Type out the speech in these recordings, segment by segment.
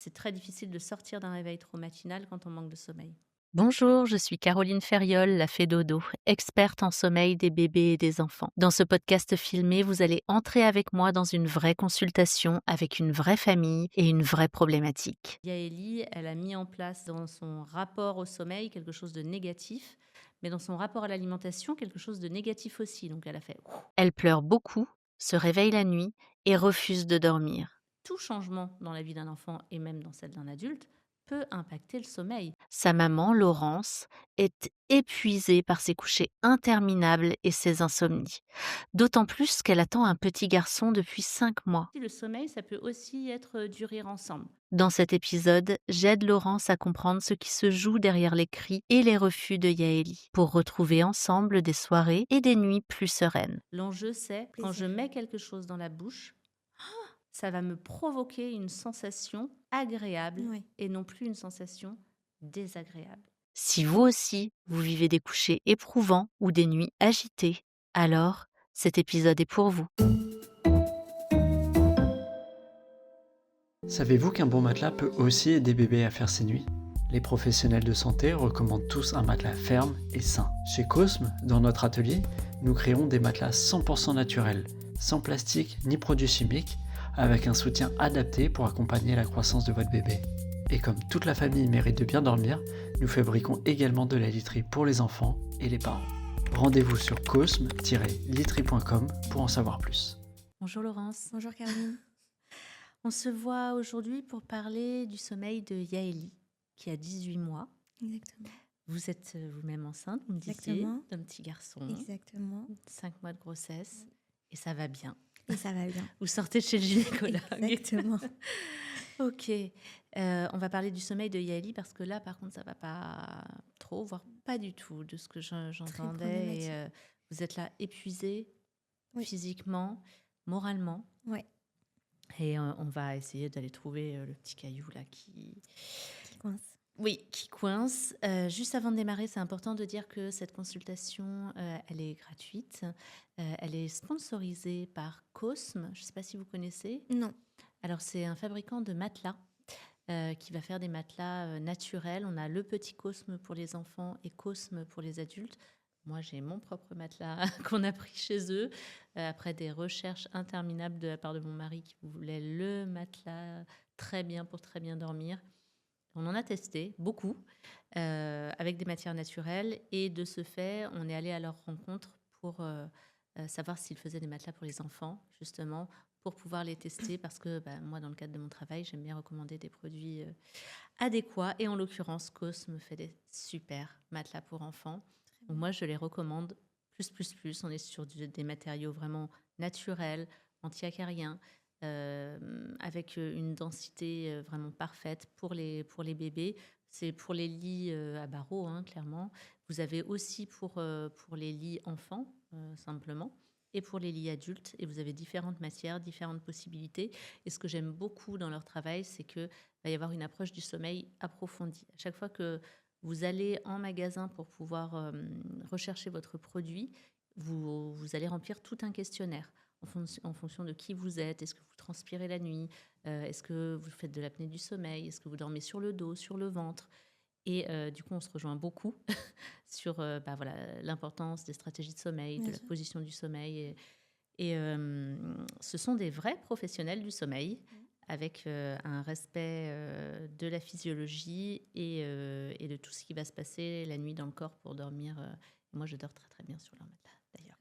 c'est très difficile de sortir d'un réveil trop matinal quand on manque de sommeil. Bonjour, je suis Caroline Ferriol, la fée dodo, experte en sommeil des bébés et des enfants. Dans ce podcast filmé, vous allez entrer avec moi dans une vraie consultation avec une vraie famille et une vraie problématique. Yaeli, elle a mis en place dans son rapport au sommeil quelque chose de négatif, mais dans son rapport à l'alimentation quelque chose de négatif aussi. Donc elle a fait ouf. Elle pleure beaucoup, se réveille la nuit et refuse de dormir. Tout changement dans la vie d'un enfant et même dans celle d'un adulte peut impacter le sommeil. Sa maman, Laurence, est épuisée par ses couchers interminables et ses insomnies. D'autant plus qu'elle attend un petit garçon depuis 5 mois. Le sommeil, ça peut aussi être du rire ensemble. Dans cet épisode, j'aide Laurence à comprendre ce qui se joue derrière les cris et les refus de Yaeli, pour retrouver ensemble des soirées et des nuits plus sereines. L'enjeu, c'est quand je mets quelque chose dans la bouche, ça va me provoquer une sensation agréable et non plus une sensation désagréable. Si vous aussi, vous vivez des couchers éprouvants ou des nuits agitées, alors cet épisode est pour vous. Savez-vous qu'un bon matelas peut aussi aider bébé à faire ses nuits? Les professionnels de santé recommandent tous un matelas ferme et sain. Chez Cosme, dans notre atelier, nous créons des matelas 100% naturels, sans plastique ni produits chimiques, avec un soutien adapté pour accompagner la croissance de votre bébé. Et comme toute la famille mérite de bien dormir, nous fabriquons également de la literie pour les enfants et les parents. Rendez-vous sur cosme-literie.com pour en savoir plus. Bonjour Laurence. Bonjour Caroline. On se voit aujourd'hui pour parler du sommeil de Yaeli, qui a 18 mois. Exactement. Vous êtes vous-même enceinte, vous me disiez, Exactement. d'un petit garçon, Exactement. 5 mois de grossesse, et ça va bien. Et ça va bien. Vous sortez de chez le gynécologue. Exactement. Ok. On va parler du sommeil de Yaeli parce que là, par contre, ça va pas trop, voire pas du tout de ce que j'entendais. Et, vous êtes là épuisée physiquement, moralement. Ouais. Et on va essayer d'aller trouver le petit caillou là qui coince. Oui, qui coince. Juste avant de démarrer, c'est important de dire que cette consultation, elle est gratuite. Elle est sponsorisée par Cosme. Je ne sais pas si vous connaissez. Non. Alors, c'est un fabricant de matelas qui va faire des matelas naturels. On a le petit Cosme pour les enfants et Cosme pour les adultes. Moi, j'ai mon propre matelas qu'on a pris chez eux après des recherches interminables de la part de mon mari qui voulait le matelas très bien pour très bien dormir. On en a testé beaucoup avec des matières naturelles et de ce fait, on est allé à leur rencontre pour savoir s'ils faisaient des matelas pour les enfants, justement, pour pouvoir les tester parce que moi, dans le cadre de mon travail, j'aime bien recommander des produits adéquats et en l'occurrence, Cos me fait des super matelas pour enfants. Donc moi, je les recommande plus. On est sur des matériaux vraiment naturels, anti-acariens, avec une densité vraiment parfaite pour les bébés. C'est pour les lits à barreaux, hein, clairement. Vous avez aussi pour les lits enfants, simplement, et pour les lits adultes. Et vous avez différentes matières, différentes possibilités. Et ce que j'aime beaucoup dans leur travail, c'est qu'il va y avoir une approche du sommeil approfondie. À chaque fois que vous allez en magasin pour pouvoir rechercher votre produit, vous allez remplir tout un questionnaire en fonction de qui vous êtes. Est-ce que vous transpirez la nuit? Est-ce que vous faites de l'apnée du sommeil? Est-ce que vous dormez sur le dos, sur le ventre? Et du coup, on se rejoint beaucoup sur l'importance des stratégies de sommeil, de la position du sommeil. Et ce sont des vrais professionnels du sommeil avec un respect de la physiologie et de tout ce qui va se passer la nuit dans le corps pour dormir. Moi, je dors très, très bien sur leur matelas, d'ailleurs.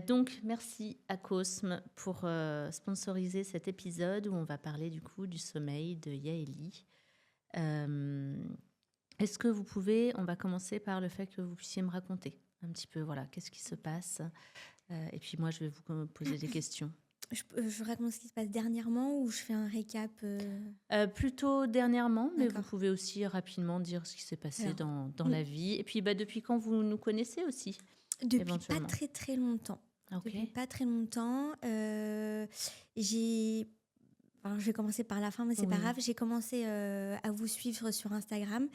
Donc, merci à Cosme pour sponsoriser cet épisode où on va parler du coup du sommeil de Yaeli. Est-ce que vous pouvez, on va commencer par le fait que vous puissiez me raconter un petit peu, voilà, qu'est-ce qui se passe et puis moi, je vais vous poser des questions. Je raconte ce qui se passe dernièrement ou je fais un récap Plutôt dernièrement, mais D'accord. vous pouvez aussi rapidement dire ce qui s'est passé dans la vie. Et puis, depuis quand vous nous connaissez aussi? Depuis pas très très longtemps. Okay. Depuis pas très longtemps. Alors, je vais commencer par la fin, mais c'est pas grave. J'ai commencé à vous suivre sur Instagram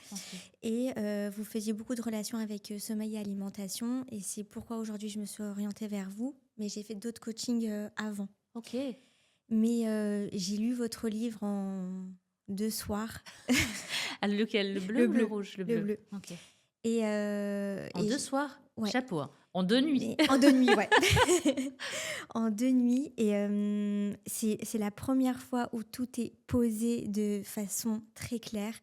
et vous faisiez beaucoup de relations avec sommeil et alimentation. Et c'est pourquoi aujourd'hui je me suis orientée vers vous. Mais j'ai fait d'autres coachings avant. Ok. Mais j'ai lu votre livre en 2 soirs. Ah, lequel? Le bleu Le ou le bleu, rouge? Le le bleu. bleu. Ok. Et, En et 2 soirs? ouais. Chapeau, hein. En 2 nuits. En 2 nuits, ouais. En 2 nuits. Et c'est la première fois où tout est posé de façon très claire.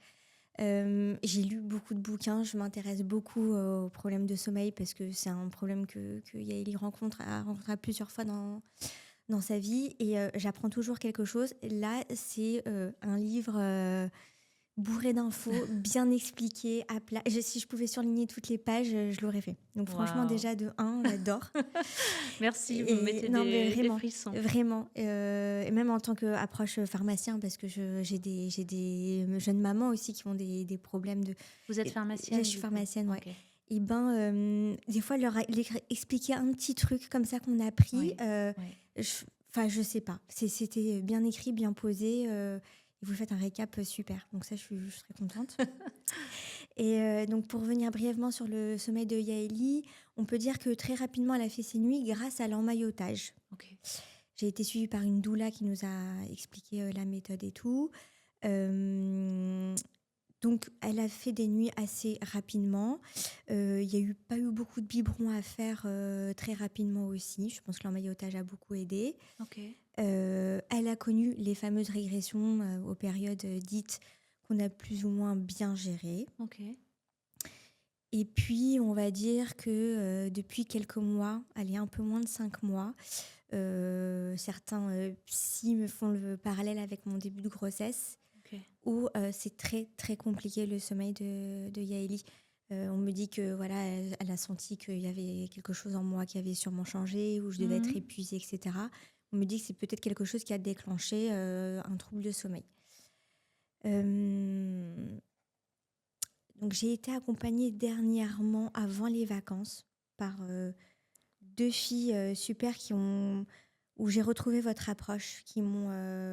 J'ai lu beaucoup de bouquins. Je m'intéresse beaucoup aux problèmes de sommeil parce que c'est un problème que Yaeli a rencontré plusieurs fois dans sa vie. Et j'apprends toujours quelque chose. Là, c'est un livre bourré d'infos, bien expliqué, à plat. Si je pouvais surligner toutes les pages, je l'aurais fait. Donc franchement, Waouh. déjà de 1, j'adore. Merci, vous me mettez non, mais des frissons. vraiment. Et même en tant qu'approche pharmacien, parce que j'ai des jeunes mamans aussi qui ont des problèmes de... Vous êtes pharmacienne? Je suis pharmacienne, ouais. Ok. Et des fois, leur expliquer un petit truc comme ça qu'on a appris, Oui. je sais pas. C'était bien écrit, bien posé. Et vous faites un récap super. Donc ça, je suis très contente. Et donc, pour revenir brièvement sur le sommeil de Yaeli, on peut dire que très rapidement, elle a fait ses nuits grâce à l'emmaillotage. Ok. J'ai été suivie par une doula qui nous a expliqué la méthode et tout. Donc, elle a fait des nuits assez rapidement. Il n'y a pas eu beaucoup de biberons à faire très rapidement aussi. Je pense que l'emmaillotage a beaucoup aidé. Ok. Elle a connu les fameuses régressions aux périodes dites qu'on a plus ou moins bien gérées. Ok. Et puis, on va dire que depuis quelques mois, allez, un peu moins de 5 mois, certains psys me font le parallèle avec mon début de grossesse, où c'est très, très compliqué le sommeil de Yaeli. On me dit que voilà, elle a senti qu'il y avait quelque chose en moi qui avait sûrement changé, où je devais être épuisée, etc. On me dit que c'est peut-être quelque chose qui a déclenché un trouble de sommeil. Donc j'ai été accompagnée dernièrement, avant les vacances, par 2 filles super où j'ai retrouvé votre approche, qui m'ont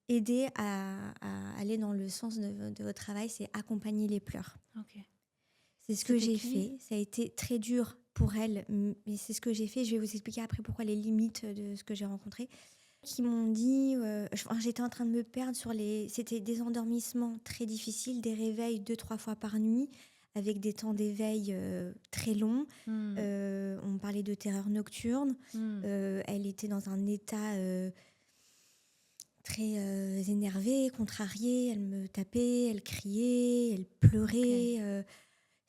aidée à aller dans le sens de votre travail, c'est accompagner les pleurs. Ok. C'est ce que j'ai fait. Ça a été très dur pour elles, mais c'est ce que j'ai fait. Je vais vous expliquer après pourquoi les limites de ce que j'ai rencontré. Qui m'ont dit, j'étais en train de me perdre c'était des endormissements très difficiles, des réveils 2-3 fois par nuit, avec des temps d'éveil très longs. On parlait de terreur nocturne. Elle était dans un état très énervé, contrarié. Elle me tapait, elle criait, elle pleurait.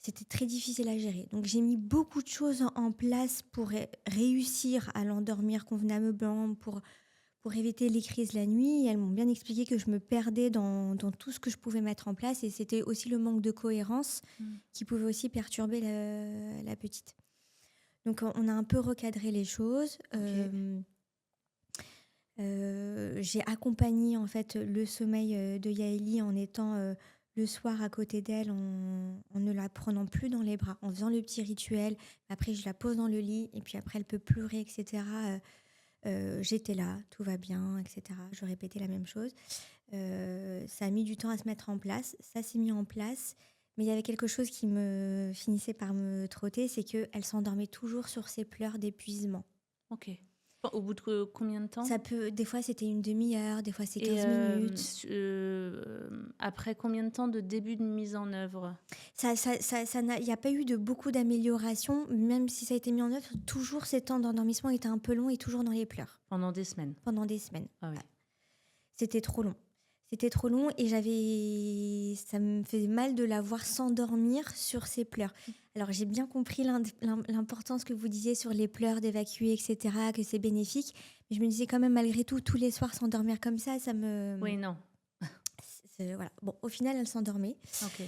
C'était très difficile à gérer. Donc, j'ai mis beaucoup de choses en place pour réussir à l'endormir convenablement, pour éviter les crises la nuit. Elles m'ont bien expliqué que je me perdais dans tout ce que je pouvais mettre en place. Et c'était aussi le manque de cohérence qui pouvait aussi perturber la petite. Donc, on a un peu recadré les choses. J'ai accompagné en fait le sommeil de Yaeli en étant... le soir à côté d'elle, en ne la prenant plus dans les bras, en faisant le petit rituel. Après, je la pose dans le lit et puis après, elle peut pleurer, etc. J'étais là, tout va bien, etc. Je répétais la même chose. Ça a mis du temps à se mettre en place. Ça s'est mis en place. Mais il y avait quelque chose qui me finissait par me trotter, c'est qu'elle s'endormait toujours sur ses pleurs d'épuisement. Ok. Au bout de combien de temps? Des fois, c'était une demi-heure, des fois, c'est 15 minutes. Après combien de temps de début de mise en œuvre? Il n'y a pas eu de beaucoup d'amélioration, même si ça a été mis en œuvre. Toujours, ces temps d'endormissement étaient un peu longs et toujours dans les pleurs. Pendant des semaines? Pendant des semaines. Ah oui. Ouais. C'était trop long. C'était trop long et ça me faisait mal de la voir s'endormir sur ses pleurs. Alors, j'ai bien compris l'importance que vous disiez sur les pleurs, d'évacuer, etc., que c'est bénéfique. Mais je me disais quand même, malgré tout, tous les soirs s'endormir comme ça me... Oui, non. Voilà. Bon, au final, elle s'endormait. Ok.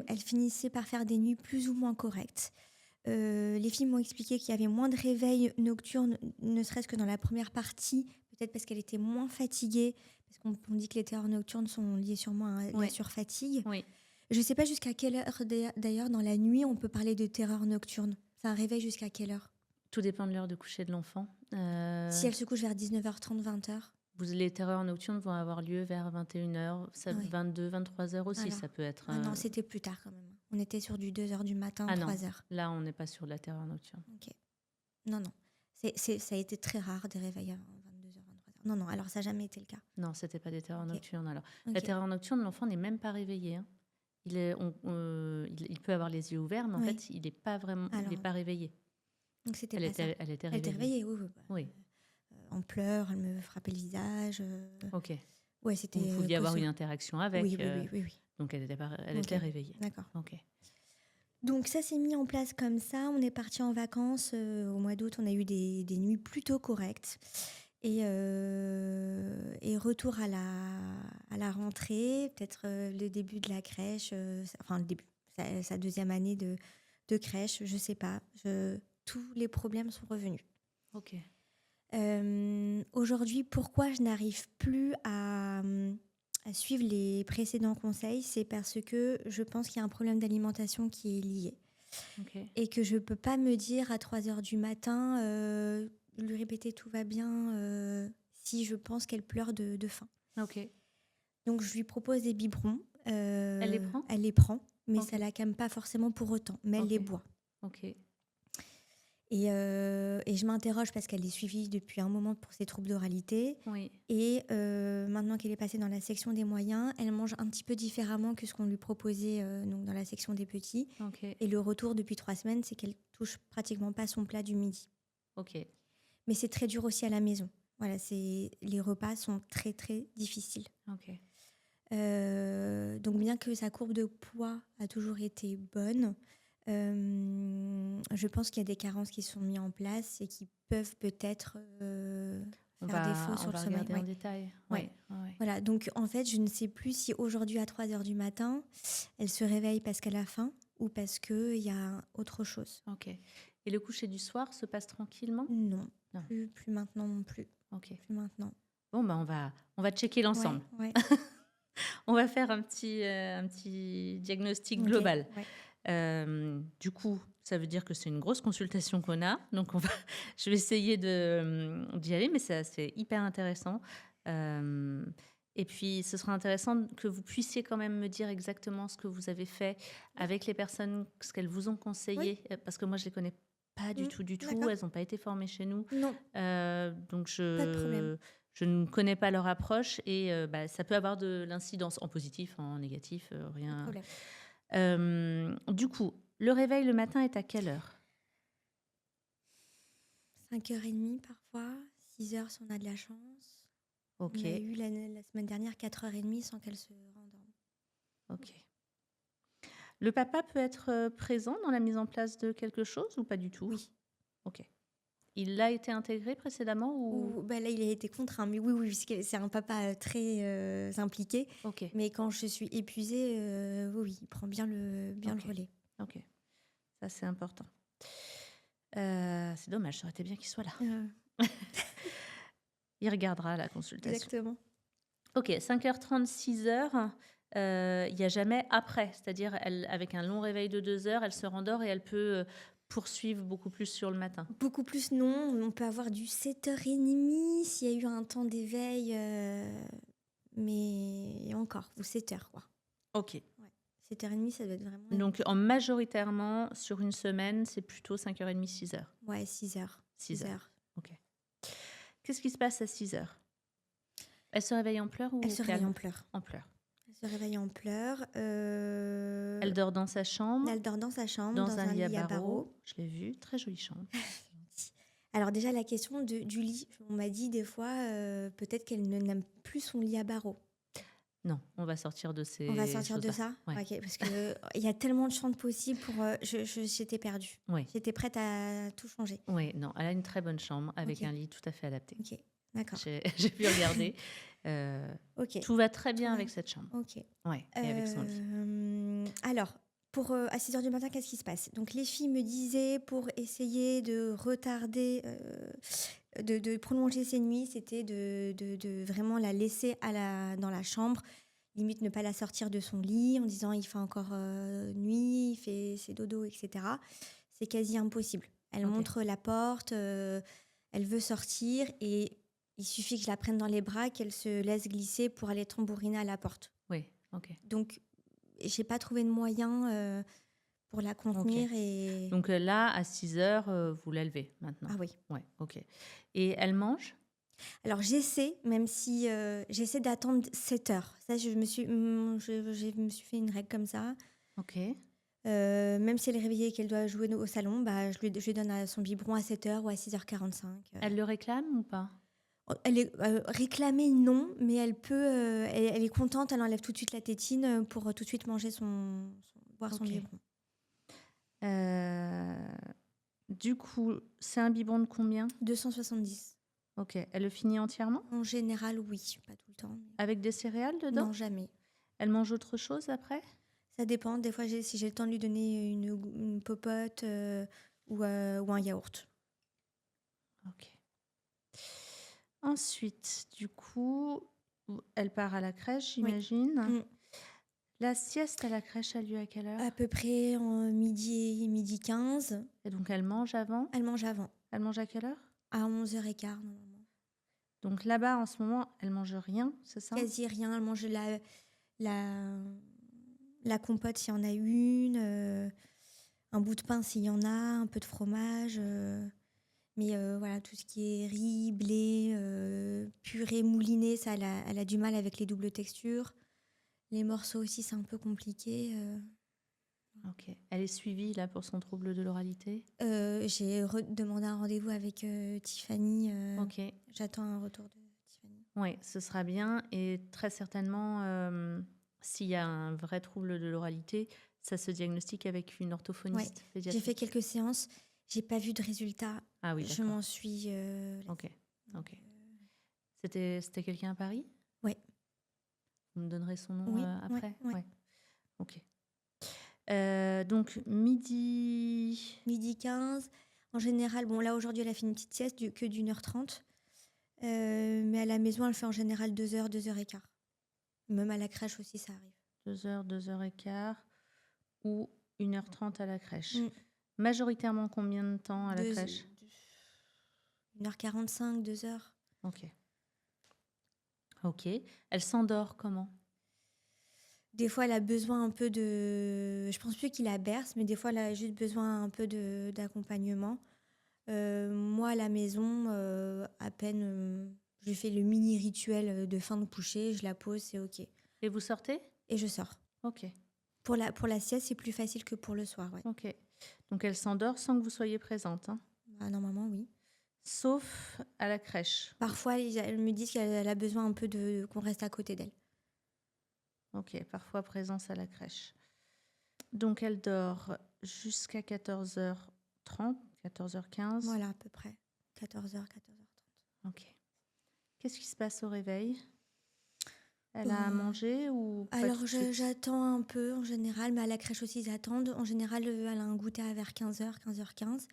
Elle finissait par faire des nuits plus ou moins correctes. Les filles m'ont expliqué qu'il y avait moins de réveils nocturnes, ne serait-ce que dans la première partie, peut-être parce qu'elle était moins fatiguée, parce qu'on dit que les terreurs nocturnes sont liées sûrement à la surfatigue. Oui. Je ne sais pas jusqu'à quelle heure, d'ailleurs, dans la nuit, on peut parler de terreur nocturne. C'est un réveil jusqu'à quelle heure? Tout dépend de l'heure de coucher de l'enfant. Si elle se couche vers 19h30, 20h? Les terreurs nocturnes vont avoir lieu vers 21h, 22, 23h aussi, alors, ça peut être... Ah non, c'était plus tard quand même. On était sur du 2h du matin, 3h. Non, là, on n'est pas sur de la terreur nocturne. Ok. Non. Ça a été très rare des réveils avant Non, non, alors ça n'a jamais été le cas. Non, c'était pas des terreurs Ok. nocturnes. Alors, Ok. la terreur nocturne, l'enfant n'est même pas réveillé, hein. Il peut avoir les yeux ouverts, mais en Oui. fait, il n'est pas vraiment, il Alors, n'est pas réveillé. donc c'était Elle pas ça. était, elle était Elle était réveillée. réveillée, oui, oui. Oui, En pleurs, elle me frappait le visage. ok. Ouais, c'était. Vous pouviez avoir cause- une interaction avec. Oui, oui, oui, oui, oui. Donc, elle était, elle Ok. était réveillée. D'accord. Ok. Donc ça s'est mis en place comme ça. On est parti en vacances au mois d'août. On a eu des nuits plutôt correctes. Et retour à la rentrée, peut-être le début de la crèche, enfin le début, sa deuxième année de crèche, je sais pas. Tous les problèmes sont revenus. Ok. Aujourd'hui, pourquoi je n'arrive plus à suivre les précédents conseils, c'est parce que je pense qu'il y a un problème d'alimentation qui est lié. Ok. Et que je ne peux pas me dire à 3 heures du matin, lui répéter tout va bien, si je pense qu'elle pleure de faim. Ok. Donc je lui propose des biberons. Elle les prend ? Elle les prend, mais Ok. ça ne la calme pas forcément pour autant, mais elle Ok. les boit. Ok. Et je m'interroge parce qu'elle est suivie depuis un moment pour ses troubles d'oralité. Oui. Et maintenant qu'elle est passée dans la section des moyens, elle mange un petit peu différemment que ce qu'on lui proposait donc dans la section des petits. Ok. Et le retour depuis 3 semaines, c'est qu'elle touche pratiquement pas son plat du midi. Ok. Mais c'est très dur aussi à la maison. Voilà, les repas sont très très difficiles. Ok. Donc bien que sa courbe de poids a toujours été bonne, je pense qu'il y a des carences qui sont mises en place et qui peuvent peut-être faire défaut sur on le va sommeil. regarder Ouais. en détail. Ouais. Ouais. Voilà, donc en fait, je ne sais plus si aujourd'hui à 3 heures du matin, elle se réveille parce qu'elle a faim ou parce qu'il y a autre chose. Ok. Et le coucher du soir se passe tranquillement ? Non, Non. plus maintenant non plus. Ok. Plus maintenant. Bon, on va checker l'ensemble. Ouais. On va faire un petit diagnostic Ok, global. ouais. Du coup, ça veut dire que c'est une grosse consultation qu'on a. Donc, je vais essayer d'y aller, mais c'est hyper intéressant. Et puis, ce sera intéressant que vous puissiez quand même me dire exactement ce que vous avez fait avec les personnes, ce qu'elles vous ont conseillé, parce que moi, je les connais pas du tout. D'accord. Elles n'ont pas été formées chez nous. Non, Donc, pas de problème. je ne connais pas leur approche et ça peut avoir de l'incidence en positif, en négatif, Pas de rien. problème. Du coup, le réveil le matin est à quelle heure ? 5h30 parfois, 6h si on a de la chance. Ok, On a eu la semaine dernière 4h30 sans qu'elle se rendorme. ok. Le papa peut être présent dans la mise en place de quelque chose ou pas du tout ? Oui. Ok. Il a été intégré précédemment ou... Là, il a été contraint. Mais oui, puisque c'est un papa très impliqué. Ok, Mais quand je suis épuisée, oui, il prend bien le Ok. relais. ok. Ça, c'est important. C'est dommage, ça aurait été bien qu'il soit là. Il regardera la consultation. Exactement. Ok, 5h30, 6h, il n'y a jamais après. C'est-à-dire, avec un long réveil de 2 heures, elle se rendort et elle peut poursuivre beaucoup plus sur le matin. Beaucoup plus, non. On peut avoir du 7h30 s'il y a eu un temps d'éveil. Mais encore, ou 7h, quoi. Ok. 7h30, ça doit être vraiment... Donc, majoritairement, sur une semaine, c'est plutôt 5h30, 6h. Ouais, 6h. 6h. Ok. Qu'est-ce qui se passe à 6h ? Elle se réveille en pleurs ou Elle se réveille calme ? en pleurs. En pleurs. Elle se réveille en pleurs. Elle dort dans sa chambre, Elle dort dans sa chambre, dans un lit à barreaux. Je l'ai vu, très jolie chambre. Alors déjà, la question du lit, on m'a dit des fois, peut-être qu'elle n'aime plus son lit à barreaux. Non, on va sortir de ces On va sortir de choses-là. ça. Ouais. Ok, parce qu'il y a tellement de champs possibles pour... j'étais perdue. Oui. J'étais prête à tout changer. Oui, non, elle a une très bonne chambre avec Ok. un lit tout à fait adapté. Ok, d'accord. J'ai pu regarder. Ok. Tout va très bien va. avec cette chambre. Ok. Ouais, et avec son lit. Alors, à 6h du matin, qu'est-ce qui se passe ? Donc, les filles me disaient, pour essayer de retarder, de prolonger ses nuits, c'était de vraiment la laisser dans la chambre, limite ne pas la sortir de son lit en disant il fait encore nuit, il fait ses dodos, etc. C'est quasi impossible. Elle Ok. montre la porte, elle veut sortir et il suffit que je la prenne dans les bras, qu'elle se laisse glisser pour aller tambouriner à la porte. Oui, ok. Donc, j'ai pas trouvé de moyen pour la contenir. Et... Donc là, à 6h, vous l'élevez maintenant. Ah oui. Ouais, ok. Et elle mange ? Alors j'essaie, même si j'essaie d'attendre 7 heures. Ça, je me suis fait une règle comme ça. Ok. Même si elle est réveillée et qu'elle doit jouer au salon, bah, je lui donne son biberon à 7 heures ou à 6h45. Elle le réclame ou pas? Elle est réclamée, non, mais elle peut. Elle est contente, elle enlève tout de suite la tétine pour tout de suite manger boire son Ok. biberon. Du coup, c'est un biberon de combien? 270. Ok. Elle le finit entièrement? En général, oui, pas tout le temps. Avec des céréales dedans? Non, jamais. Elle mange autre chose après? Ça dépend. Des fois, si j'ai le temps de lui donner une popote ou un yaourt. Ok. Ensuite, du coup, elle part à la crèche, j'imagine. Mm. La sieste à la crèche a lieu à quelle heure? À peu près en midi 15. Et donc, elle mange avant? Elle mange avant, Elle mange à quelle heure? à 11h15 normalement. Donc là-bas, en ce moment, elle mange rien, c'est ça? Quasi rien. Elle mange la compote s'il y en a une, un bout de pain s'il y en a, un peu de fromage. Mais voilà, tout ce qui est riz, blé, purée, mouliné, ça, elle a du mal avec les doubles textures. Les morceaux aussi, c'est un peu compliqué. Ok. Elle est suivie là pour son trouble de l'oralité? J'ai demandé un rendez-vous avec Tiffany. Ok. J'attends un retour de Tiffany. Oui, ce sera bien. Et très certainement, s'il y a un vrai trouble de l'oralité, ça se diagnostique avec une orthophoniste J'ai pédiatrique. fait quelques séances, j'ai pas vu de résultat. Ah oui, Je d'accord. m'en suis. Ok. C'était quelqu'un à Paris? Ouais. Vous me donnerez son nom Oui, après? ouais. Ouais. Ok. Donc, Midi 15. En général, bon là aujourd'hui elle a fait une petite sieste que d'1h30. Mais à la maison elle fait en général 2h, 2h15. Même à la crèche aussi ça arrive. 2h, 2h15 ou 1h30 à la crèche. Mm. Majoritairement combien de temps à la crèche? 1h45, 2h. Ok. Elle s'endort comment? Des fois elle a besoin un peu de... Je pense plus qu'il la berce, mais des fois elle a juste besoin un peu d'accompagnement. Moi à la maison, à peine je fais le mini rituel de fin de coucher, je la pose, c'est ok. Et vous sortez? Et je sors. Ok. Pour la sieste, c'est plus facile que pour le soir, ouais. Ok. Donc elle s'endort sans que vous soyez présente, hein? Bah, normalement, oui. Sauf à la crèche. Parfois, elles me disent qu'elle a besoin un peu qu'on reste à côté d'elle. Ok, parfois présence à la crèche. Donc elle dort jusqu'à 14h30, 14h15. Voilà, à peu près. 14h, 14h30. Ok. Qu'est-ce qui se passe au réveil? Elle a à manger ou pas Alors, tout de suite? j'attends un peu en général, mais à la crèche aussi, ils attendent. En général, elle a un goûter à vers 15h, 15h15.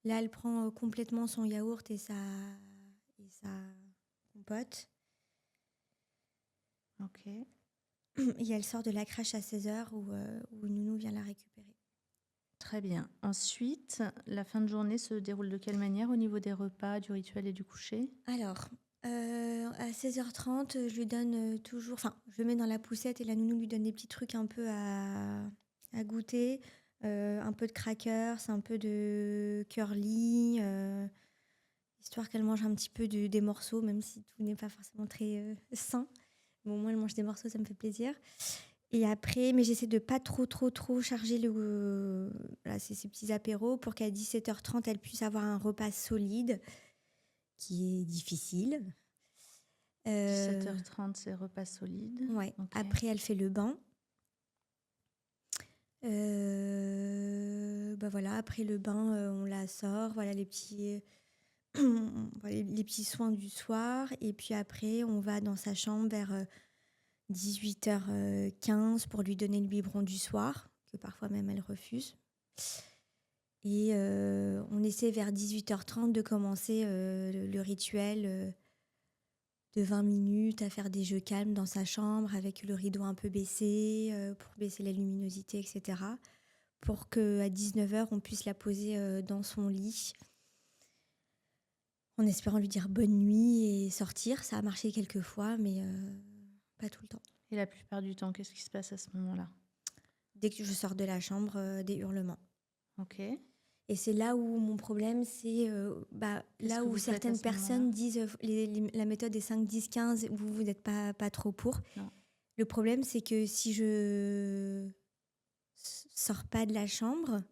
Là, elle prend complètement son yaourt et sa compote. Ok. Et elle sort de la crèche à 16h où Nounou vient la récupérer. Très bien. Ensuite, la fin de journée se déroule de quelle manière au niveau des repas, du rituel et du coucher? Alors, à 16h30, je lui donne toujours... Enfin, je le mets dans la poussette et la nounou lui donne des petits trucs un peu à goûter. Un peu de crackers, un peu de curly, histoire qu'elle mange un petit peu des morceaux, même si tout n'est pas forcément très sain. Bon, au moins, elle mange des morceaux, ça me fait plaisir. Et après, mais j'essaie de pas trop charger ces petits apéros pour qu'à 17h30, elle puisse avoir un repas solide, qui est difficile. 17h30, c'est repas solide. Ouais. Okay. Après, elle fait le bain. Voilà, après le bain, on la sort. Voilà les petits soins du soir. Et puis après, on va dans sa chambre vers 18h15 pour lui donner le biberon du soir, que parfois même elle refuse. Et on essaie vers 18h30 de commencer le rituel de 20 minutes à faire des jeux calmes dans sa chambre avec le rideau un peu baissé pour baisser la luminosité, etc. Pour qu'à 19h, on puisse la poser dans son lit en espérant lui dire bonne nuit et sortir. Ça a marché quelques fois, mais pas tout le temps. Et la plupart du temps, qu'est-ce qui se passe à ce moment-là? Dès que je sors de la chambre, des hurlements. Ok. Et c'est là où mon problème, c'est Qu'est-ce là que où vous faites à certaines ce moment-là? personnes disent la méthode des 5-10-15, vous n'êtes pas trop pour. Non. Le problème, c'est que si je sors pas de la chambre,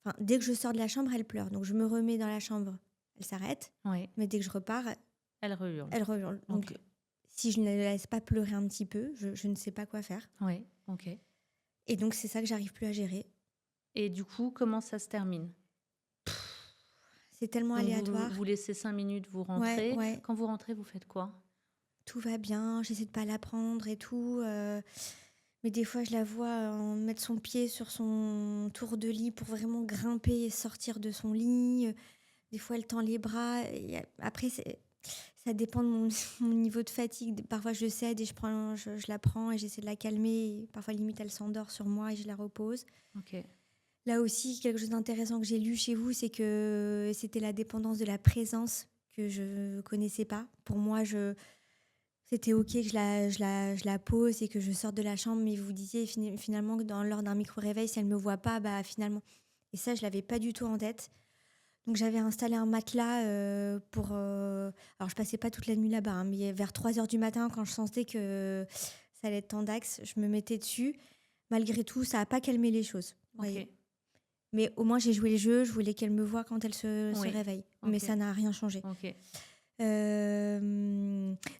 enfin, dès que je sors de la chambre, elle pleure. Donc je me remets dans la chambre, elle s'arrête. Oui, Mais dès que je repars, elle rehurle. elle rehurle. Donc Ok. si je ne la laisse pas pleurer un petit peu, je ne sais pas quoi faire. Oui, ok. Et donc c'est ça que j'arrive plus à gérer. Et du coup, comment ça se termine? C'est tellement Donc aléatoire. vous laissez 5 minutes, vous Ouais, rentrez. ouais. Quand vous rentrez, vous faites quoi? Tout va bien, j'essaie de pas la prendre et tout. Mais des fois, je la vois mettre son pied sur son tour de lit pour vraiment grimper et sortir de son lit. Des fois, elle tend les bras. Et après, ça dépend de mon, mon niveau de fatigue. Parfois, je cède et je la prends et j'essaie de la calmer. Et parfois, limite, elle s'endort sur moi et je la repose. Ok. Là aussi, quelque chose d'intéressant que j'ai lu chez vous, c'est que c'était la dépendance de la présence que je connaissais pas. Pour moi, c'était OK que je la pose et que je sorte de la chambre, mais vous disiez finalement que lors d'un micro-réveil, si elle ne me voit pas, bah finalement. Et ça, je ne l'avais pas du tout en tête. Donc j'avais installé un matelas pour... alors je passais pas toute la nuit là-bas, hein, mais vers 3 heures du matin, quand je sentais que ça allait être temps d'axe, je me mettais dessus. Malgré tout, ça n'a pas calmé les choses. Vous Ok. voyez. Mais au moins, j'ai joué le jeu, je voulais qu'elle me voie quand elle se Oui. réveille. Ok. Mais ça n'a rien changé. Ok.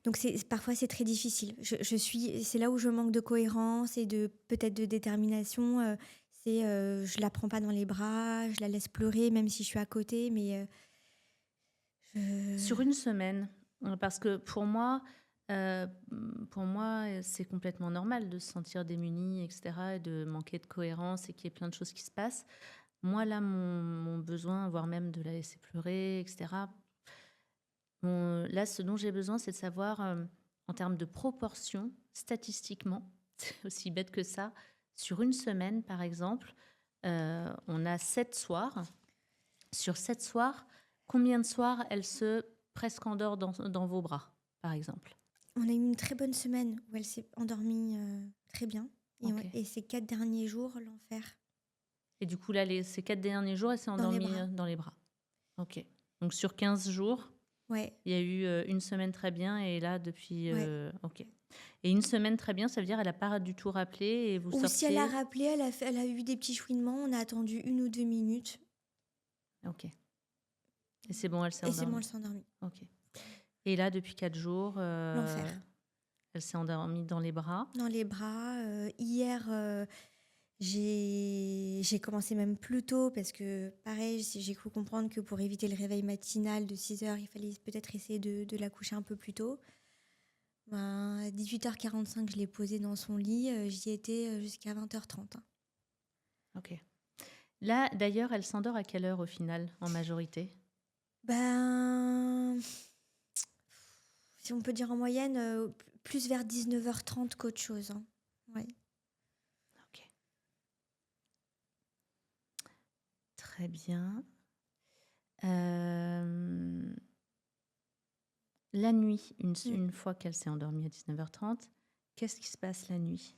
Donc parfois c'est très difficile. C'est là où je manque de cohérence et peut-être de détermination. Je la prends pas dans les bras, je la laisse pleurer même si je suis à côté, mais Sur une semaine, parce que pour moi, c'est complètement normal de se sentir démuni, etc., et de manquer de cohérence et qu'il y ait plein de choses qui se passent. Moi, là, mon besoin, voire même de la laisser pleurer, etc., là, ce dont j'ai besoin, c'est de savoir, en termes de proportion, statistiquement, c'est aussi bête que ça, sur une semaine, par exemple, on a 7 soirs. Sur 7 soirs, combien de soirs elle se presque endort dans vos bras, par exemple? on a eu une très bonne semaine où elle s'est endormie très bien. Ok. Et ces 4 derniers jours, l'enfer. Et du coup, là, ces 4 derniers jours, elle s'est Dans les endormie bras. dans les bras. Ok. Donc, sur 15 jours, Ouais. il y a eu une semaine très bien et là, depuis... Ouais. Ok. Et une semaine très bien, ça veut dire qu'elle n'a pas du tout rappelé et vous Ou si elle a sortiez... rappelé, elle a eu des petits chouinements, on a attendu 1 ou 2 minutes Ok. Et c'est bon, elle s'est et c'est bon, endormie. elle s'est endormie. Ok. Et là, depuis 4 jours, L'enfer. elle s'est endormie dans les bras. Dans les bras. Hier, j'ai commencé même plus tôt parce que, pareil, j'ai cru comprendre que pour éviter le réveil matinal de 6 heures, il fallait peut-être essayer de la coucher un peu plus tôt. À 18h45, je l'ai posée dans son lit. J'y étais jusqu'à 20h30. Hein. Ok. Là, d'ailleurs, elle s'endort à quelle heure au final, en majorité? Si on peut dire en moyenne, plus vers 19h30 qu'autre chose. Hein. Ouais. Ok. Très bien. La nuit, une fois qu'elle s'est endormie à 19h30, qu'est-ce qui se passe la nuit?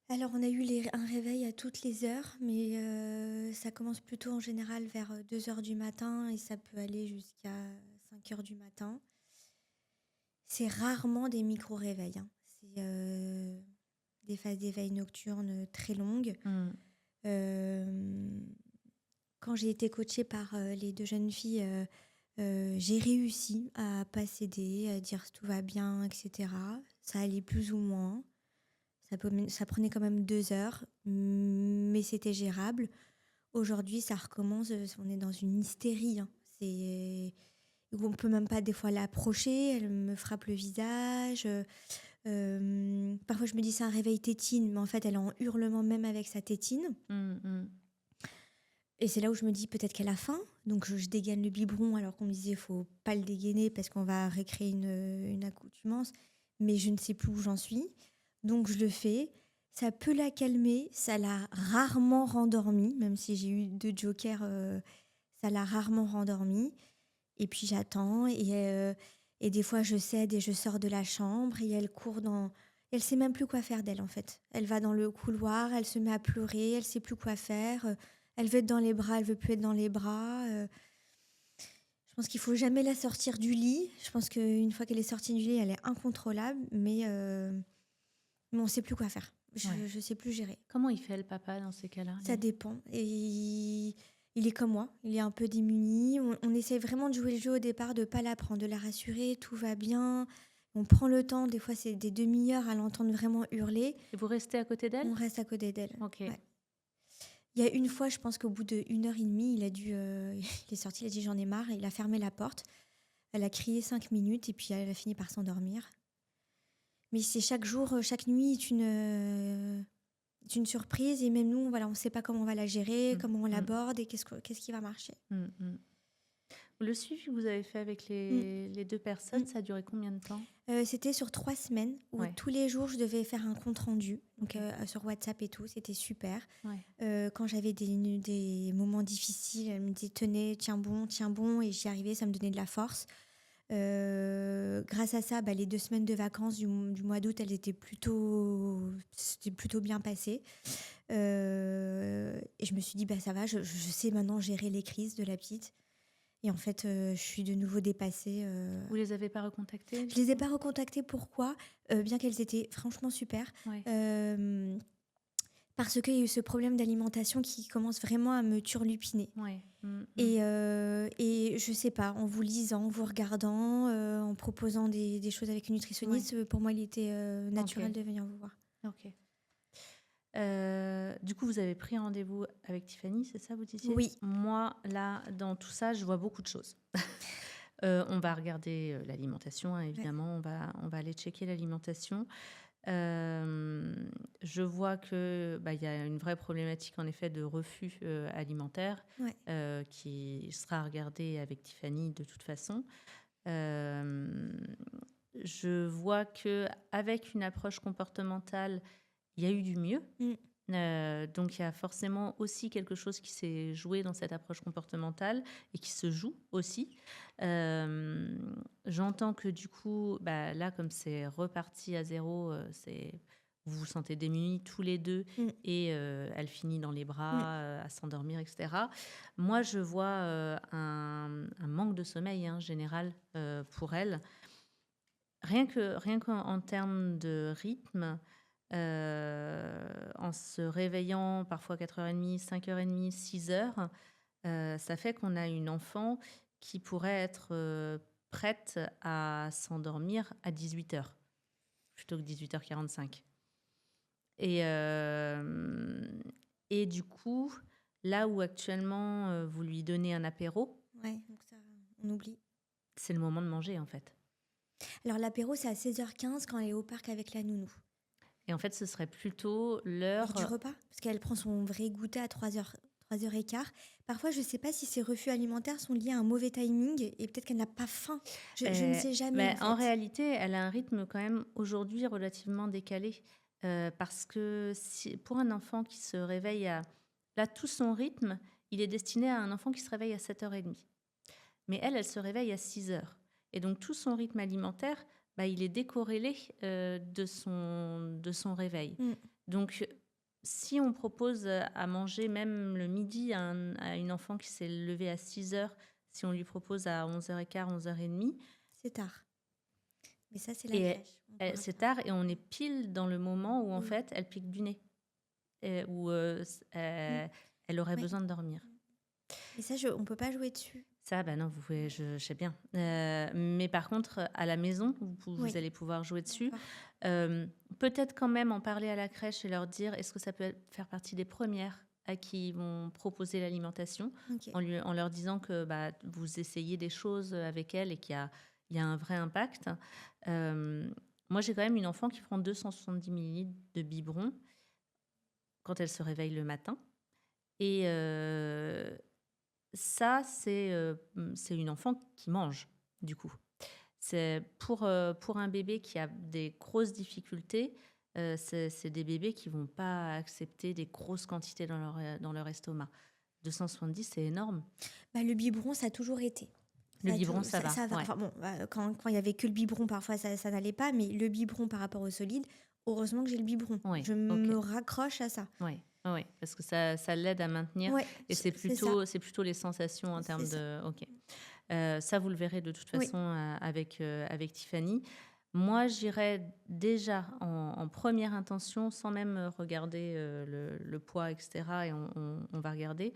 Alors, on a eu un réveil à toutes les heures, mais ça commence plutôt en général vers 2h du matin et ça peut aller jusqu'à 5h du matin. C'est rarement des micro-réveils. Hein. C'est des phases d'éveil nocturne très longues. Quand j'ai été coachée par les 2 jeunes filles, j'ai réussi à pas céder, à dire tout va bien, etc. Ça allait plus ou moins. Ça prenait quand même 2 heures, mais c'était gérable. Aujourd'hui, ça recommence. On est dans une hystérie. Hein. On ne peut même pas des fois l'approcher. Elle me frappe le visage. Parfois, je me dis c'est un réveil tétine, mais en fait, elle est en hurlement même avec sa tétine. Et c'est là où je me dis peut-être qu'elle a faim. Donc, je dégaine le biberon alors qu'on me disait il ne faut pas le dégainer parce qu'on va récréer une accoutumance. Mais je ne sais plus où j'en suis. Donc, je le fais. Ça peut la calmer. Ça l'a rarement rendormie. Même si j'ai eu 2 jokers, ça l'a rarement rendormie. Et puis, j'attends. Et des fois, je cède et je sors de la chambre. Et elle court dans... Elle ne sait même plus quoi faire d'elle, en fait. Elle va dans le couloir. Elle se met à pleurer. Elle ne sait plus quoi faire. Elle veut être dans les bras, elle veut plus être dans les bras. Je pense qu'il faut jamais la sortir du lit. Je pense qu'une fois qu'elle est sortie du lit, elle est incontrôlable, mais on ne sait plus quoi faire. Je ne sais plus gérer. Comment il fait le papa dans ces cas-là? Ça dépend. Et il est comme moi, il est un peu démuni. On essaie vraiment de jouer le jeu au départ, de ne pas la prendre, de la rassurer, tout va bien. On prend le temps, des fois c'est des demi-heures à l'entendre vraiment hurler. Et vous restez à côté d'elle? On reste à côté d'elle. Ok. Ouais. Il y a une fois, je pense qu'au bout d'1 heure et demie, il est sorti, il a dit j'en ai marre, il a fermé la porte. Elle a crié 5 minutes et puis elle a fini par s'endormir. Mais c'est chaque jour, chaque nuit est une surprise et même nous, voilà, on ne sait pas comment on va la gérer, comment on l'aborde et qu'est-ce qui va marcher. Le suivi que vous avez fait avec les 2 personnes, ça a duré combien de temps? C'était sur 3 semaines où tous les jours, je devais faire un compte-rendu donc, sur WhatsApp et tout. C'était super. Quand j'avais des moments difficiles, elle me disait « Tenez, tiens bon » et j'y arrivais, ça me donnait de la force. Grâce à ça, les 2 semaines de vacances du mois d'août, elles étaient c'était plutôt bien passé. Et je me suis dit, ça va, je sais maintenant gérer les crises de la petite. Et en fait, je suis de nouveau dépassée. Vous les avez pas recontactées? Je les ai pas recontactées. Pourquoi? Bien qu'elles étaient franchement super. Parce qu'il y a eu ce problème d'alimentation qui commence vraiment à me turlupiner. Et je sais pas, en vous lisant, en vous regardant, en proposant des choses avec une nutritionniste, pour moi, il était naturel de venir vous voir. Ok. Du coup, vous avez pris rendez-vous avec Tiffany, c'est ça, vous disiez? Oui. Moi, là, dans tout ça, je vois beaucoup de choses. On va regarder l'alimentation, hein, évidemment. On va aller checker l'alimentation. Je vois que y a une vraie problématique, en effet, de refus alimentaire qui sera regardée avec Tiffany de toute façon. Je vois qu'avec une approche comportementale, il y a eu du mieux. Donc, il y a forcément aussi quelque chose qui s'est joué dans cette approche comportementale et qui se joue aussi. J'entends que du coup, là, comme c'est reparti à zéro, vous vous sentez démunis tous les deux et elle finit dans les bras à s'endormir, etc. Moi, je vois un manque de sommeil général pour elle. Rien qu'en termes de rythme, en se réveillant parfois 4h30, 5h30, 6h, ça fait qu'on a une enfant qui pourrait être prête à s'endormir à 18h plutôt que 18h45. Et du coup, là où actuellement vous lui donnez un apéro, donc ça, on oublie. C'est le moment de manger en fait. Alors l'apéro, c'est à 16h15 quand elle est au parc avec la nounou. Et en fait, ce serait plutôt l'heure du repas, parce qu'elle prend son vrai goûter à 3h15. Parfois, je ne sais pas si ces refus alimentaires sont liés à un mauvais timing et peut-être qu'elle n'a pas faim. Je ne sais jamais. En réalité, elle a un rythme quand même aujourd'hui relativement décalé. Parce que pour un enfant qui se réveille là, tout son rythme, il est destiné à un enfant qui se réveille à 7h30. Mais elle se réveille à 6h. Et donc, tout son rythme alimentaire, il est décorrélé de son réveil. Donc, si on propose à manger même le midi à une enfant qui s'est levée à 6h, si on lui propose à 11h15, 11h30... C'est tard. Mais ça, c'est la crèche. C'est tard et on est pile dans le moment où, en fait, elle pique du nez. Où elle aurait besoin de dormir. Et ça, on ne peut pas jouer dessus. Ça, non, vous pouvez, je sais bien. Mais par contre, à la maison, vous allez pouvoir jouer dessus. Peut-être quand même en parler à la crèche et leur dire, est-ce que ça peut faire partie des premières à qui ils vont proposer l'alimentation, en leur disant que vous essayez des choses avec elle et qu'il y a un vrai impact. Moi, j'ai quand même une enfant qui prend 270 ml de biberon quand elle se réveille le matin. Et... ça, c'est une enfant qui mange, du coup. C'est pour un bébé qui a des grosses difficultés, c'est des bébés qui ne vont pas accepter des grosses quantités dans leur estomac. 270, c'est énorme. Le biberon, ça a toujours été. Le biberon, ça va. Ouais. Enfin, quand il n'y avait que le biberon, parfois, ça n'allait pas. Mais le biberon par rapport au solide, heureusement que j'ai le biberon. Je me raccroche à ça. Oui, parce que ça l'aide à maintenir. Ouais, Et c'est ça. c'est plutôt les sensations en C'est termes ça. de... OK. Ça, vous le verrez de toute Oui. façon avec Tiffany. Moi, j'irais déjà en première intention, sans même regarder le poids, etc. Et on va regarder.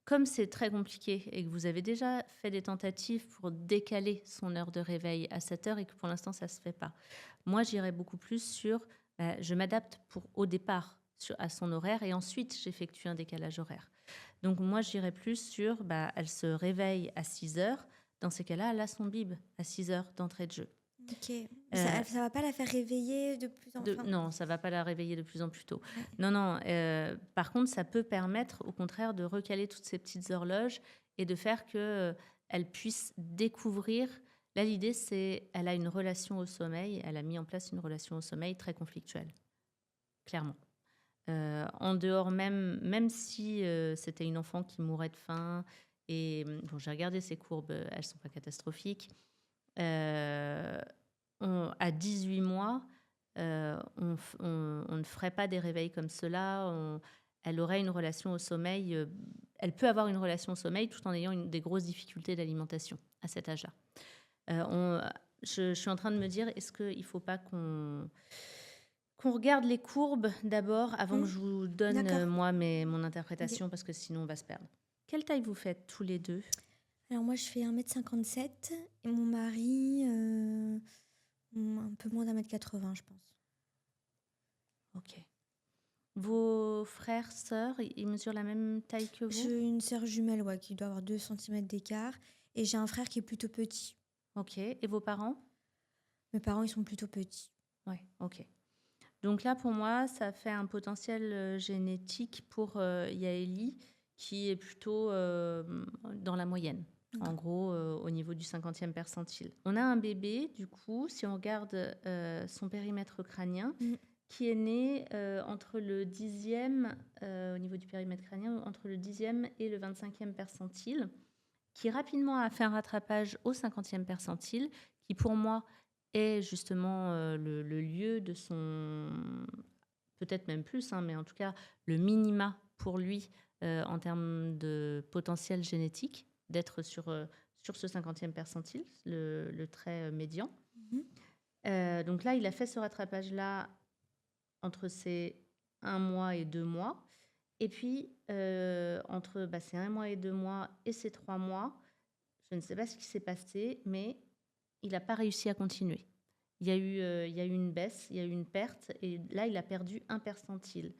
Comme c'est très compliqué et que vous avez déjà fait des tentatives pour décaler son heure de réveil à 7 heures et que pour l'instant, ça ne se fait pas, moi, j'irais beaucoup plus sur je m'adapte au départ à son horaire et ensuite, j'effectue un décalage horaire. Donc, moi, j'irais plus sur elle se réveille à 6 heures. Dans ces cas-là, elle a son bib à 6 heures d'entrée de jeu. Ok. Ça va pas la faire réveiller de plus en plus. Non, ça ne va pas la réveiller de plus en plus tôt. Ouais. Non. Par contre, ça peut permettre, au contraire, de recaler toutes ces petites horloges et de faire qu'elle puisse découvrir. Là, l'idée, c'est elle a une relation au sommeil. Elle a mis en place une relation au sommeil très conflictuelle, clairement. En dehors, même si c'était une enfant qui mourait de faim, et bon, j'ai regardé ses courbes, elles ne sont pas catastrophiques. À 18 mois, on ne ferait pas des réveils comme cela. Elle aurait une relation au sommeil. Elle peut avoir une relation au sommeil tout en ayant des grosses difficultés d'alimentation à cet âge-là. Je suis en train de me dire, est-ce qu'il ne faut pas qu'on regarde les courbes d'abord avant que je vous donne, moi, mon interprétation, parce que sinon, on va se perdre. Quelle taille vous faites tous les deux ? Alors moi, je fais 1m57 et mon mari, un peu moins d'1m80, je pense. Ok. Vos frères, sœurs, ils mesurent la même taille que vous ? J'ai une sœur jumelle qui doit avoir 2 cm d'écart et j'ai un frère qui est plutôt petit. Ok. Et vos parents ? Mes parents, ils sont plutôt petits. Oui, ok. Donc là, pour moi, ça fait un potentiel génétique pour Yaeli qui est plutôt dans la moyenne. En gros, au niveau du 50e percentile. On a un bébé, du coup, si on regarde son périmètre crânien, qui est né entre le 10e, au niveau du périmètre crânien, entre le 10e et le 25e percentile, qui rapidement a fait un rattrapage au 50e percentile, qui pour moi est justement le lieu de son... Peut-être même plus, mais en tout cas, le minima pour lui en termes de potentiel génétique, d'être sur ce 50e percentile, le trait médian. Donc là, il a fait ce rattrapage-là entre ces 1 mois et 2 mois. Et puis, entre ces 1 mois et 2 mois et ces 3 mois, je ne sais pas ce qui s'est passé, mais il n'a pas réussi à continuer. Il y a eu une baisse, il y a eu une perte, et là, il a perdu 1 percentile.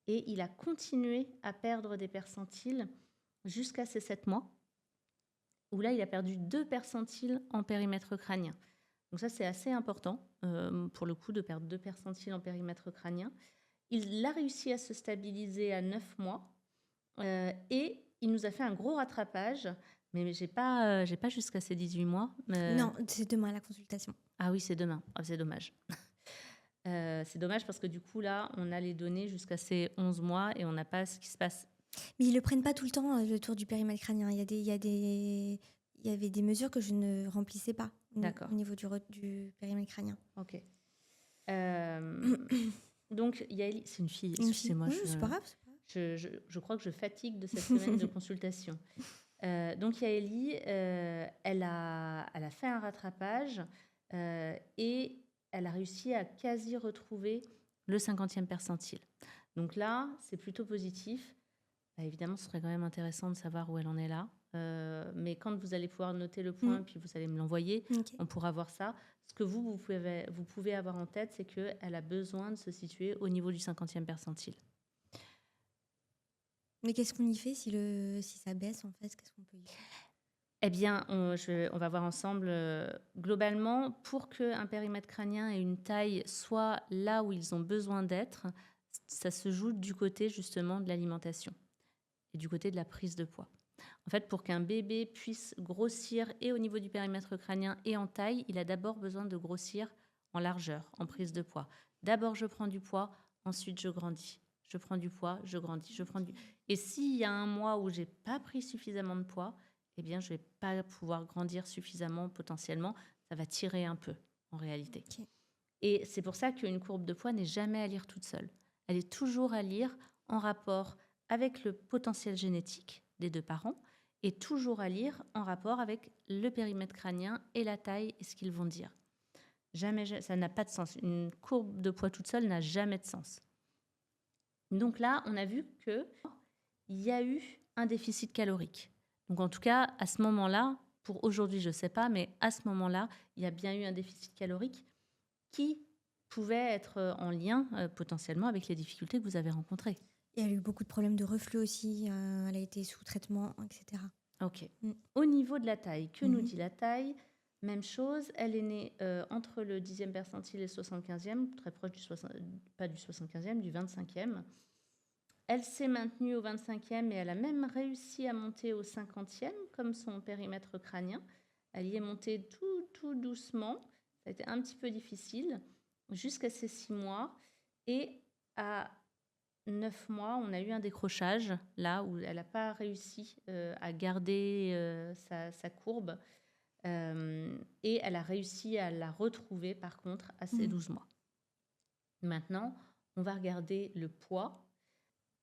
Et il a continué à perdre des percentiles jusqu'à ces 7 mois, où là, il a perdu 2 percentiles en périmètre crânien. Donc ça, c'est assez important, pour le coup, de perdre 2 percentiles en périmètre crânien. Il a réussi à se stabiliser à 9 mois, et il nous a fait un gros rattrapage, mais j'ai pas jusqu'à ces 18 mois. Non, c'est demain la consultation. Ah oui, c'est demain. Oh, c'est dommage. C'est dommage parce que du coup, là, on a les données jusqu'à ces 11 mois et on n'a pas ce qui se passe. Mais ils ne le prennent pas tout le temps, le tour du périmètre crânien. Il y avait des mesures que je ne remplissais pas au niveau du périmètre crânien. Ok. Donc, Yaeli, c'est une fille, excusez-moi. Oui, c'est pas grave. Je crois que je fatigue de cette semaine de consultation. Donc, Yaeli, elle a fait un rattrapage et elle a réussi à quasi retrouver le 50e percentile. Donc là, c'est plutôt positif. Évidemment, ce serait quand même intéressant de savoir où elle en est là. Mais quand vous allez pouvoir noter le point, puis vous allez me l'envoyer, on pourra voir ça. Ce que vous pouvez avoir en tête, c'est qu'elle a besoin de se situer au niveau du 50e percentile. Mais qu'est-ce qu'on y fait si ça baisse, en fait ? Qu'est-ce qu'on peut y faire ? Eh bien, on va voir ensemble. Globalement, pour qu'un périmètre crânien et une taille soient là où ils ont besoin d'être, ça se joue du côté justement de l'alimentation et du côté de la prise de poids. En fait, pour qu'un bébé puisse grossir et au niveau du périmètre crânien et en taille, il a d'abord besoin de grossir en largeur, en prise de poids. D'abord, je prends du poids, ensuite je grandis. Je prends du poids, je grandis, Et s'il y a un mois où je n'ai pas pris suffisamment de poids, eh bien, je ne vais pas pouvoir grandir suffisamment potentiellement. Ça va tirer un peu, en réalité. Okay. Et c'est pour ça qu'une courbe de poids n'est jamais à lire toute seule. elle est toujours à lire en rapport avec le potentiel génétique des deux parents et toujours à lire en rapport avec le périmètre crânien et la taille et ce qu'ils vont dire. Jamais, ça n'a pas de sens. Une courbe de poids toute seule n'a jamais de sens. Donc là, on a vu qu'il y a eu un déficit calorique. Donc en tout cas, à ce moment-là, pour aujourd'hui, je ne sais pas, mais à ce moment-là, il y a bien eu un déficit calorique qui pouvait être en lien potentiellement avec les difficultés que vous avez rencontrées. Et elle a eu beaucoup de problèmes de reflux aussi. Elle a été sous traitement, etc. Ok. Au niveau de la taille, que nous dit la taille? Même chose, elle est née entre le 10e percentile et le 75e, très proche pas du 75e, du 25e. Elle s'est maintenue au 25e et elle a même réussi à monter au 50e, comme son périmètre crânien. Elle y est montée tout doucement. Ça a été un petit peu difficile, jusqu'à ses 6 mois. Et à 9 mois, on a eu un décrochage, là où elle n'a pas réussi à garder sa courbe. Et elle a réussi à la retrouver, par contre, à ses 12 mois. Maintenant, on va regarder le poids.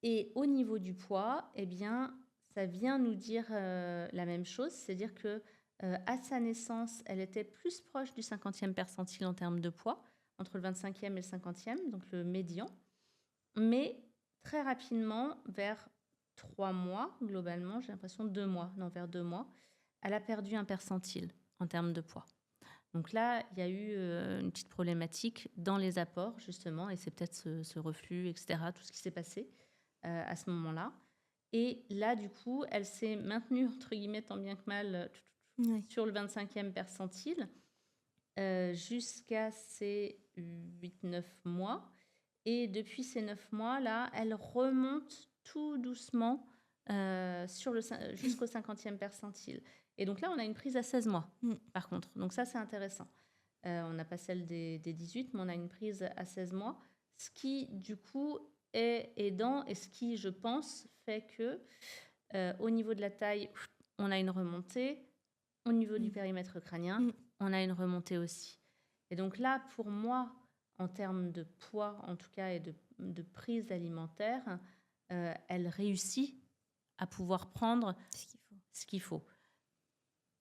Et au niveau du poids, eh bien, ça vient nous dire la même chose. C'est-à-dire que à sa naissance, elle était plus proche du 50e percentile en termes de poids, entre le 25e et le 50e, donc le médian. Mais très rapidement, vers 3 mois, globalement, j'ai l'impression 2 mois, non, vers 2 mois, elle a perdu un percentile en termes de poids. Donc là, il y a eu une petite problématique dans les apports, justement, et c'est peut-être ce reflux, etc., tout ce qui s'est passé à ce moment-là. Et là, du coup, elle s'est maintenue, entre guillemets, tant bien que mal, sur le 25e percentile jusqu'à ses 8-9 mois. Et depuis ces 9 mois-là, elle remonte tout doucement jusqu'au 50e percentile. Et donc là, on a une prise à 16 mois, par contre. Donc ça, c'est intéressant. On n'a pas celle des 18, mais on a une prise à 16 mois, ce qui, du coup, est aidant et ce qui, je pense, fait que au niveau de la taille, on a une remontée. Au niveau du périmètre crânien, on a une remontée aussi. Et donc là, pour moi, en termes de poids, en tout cas, et de prise alimentaire, elle réussit à pouvoir prendre ce qu'il faut.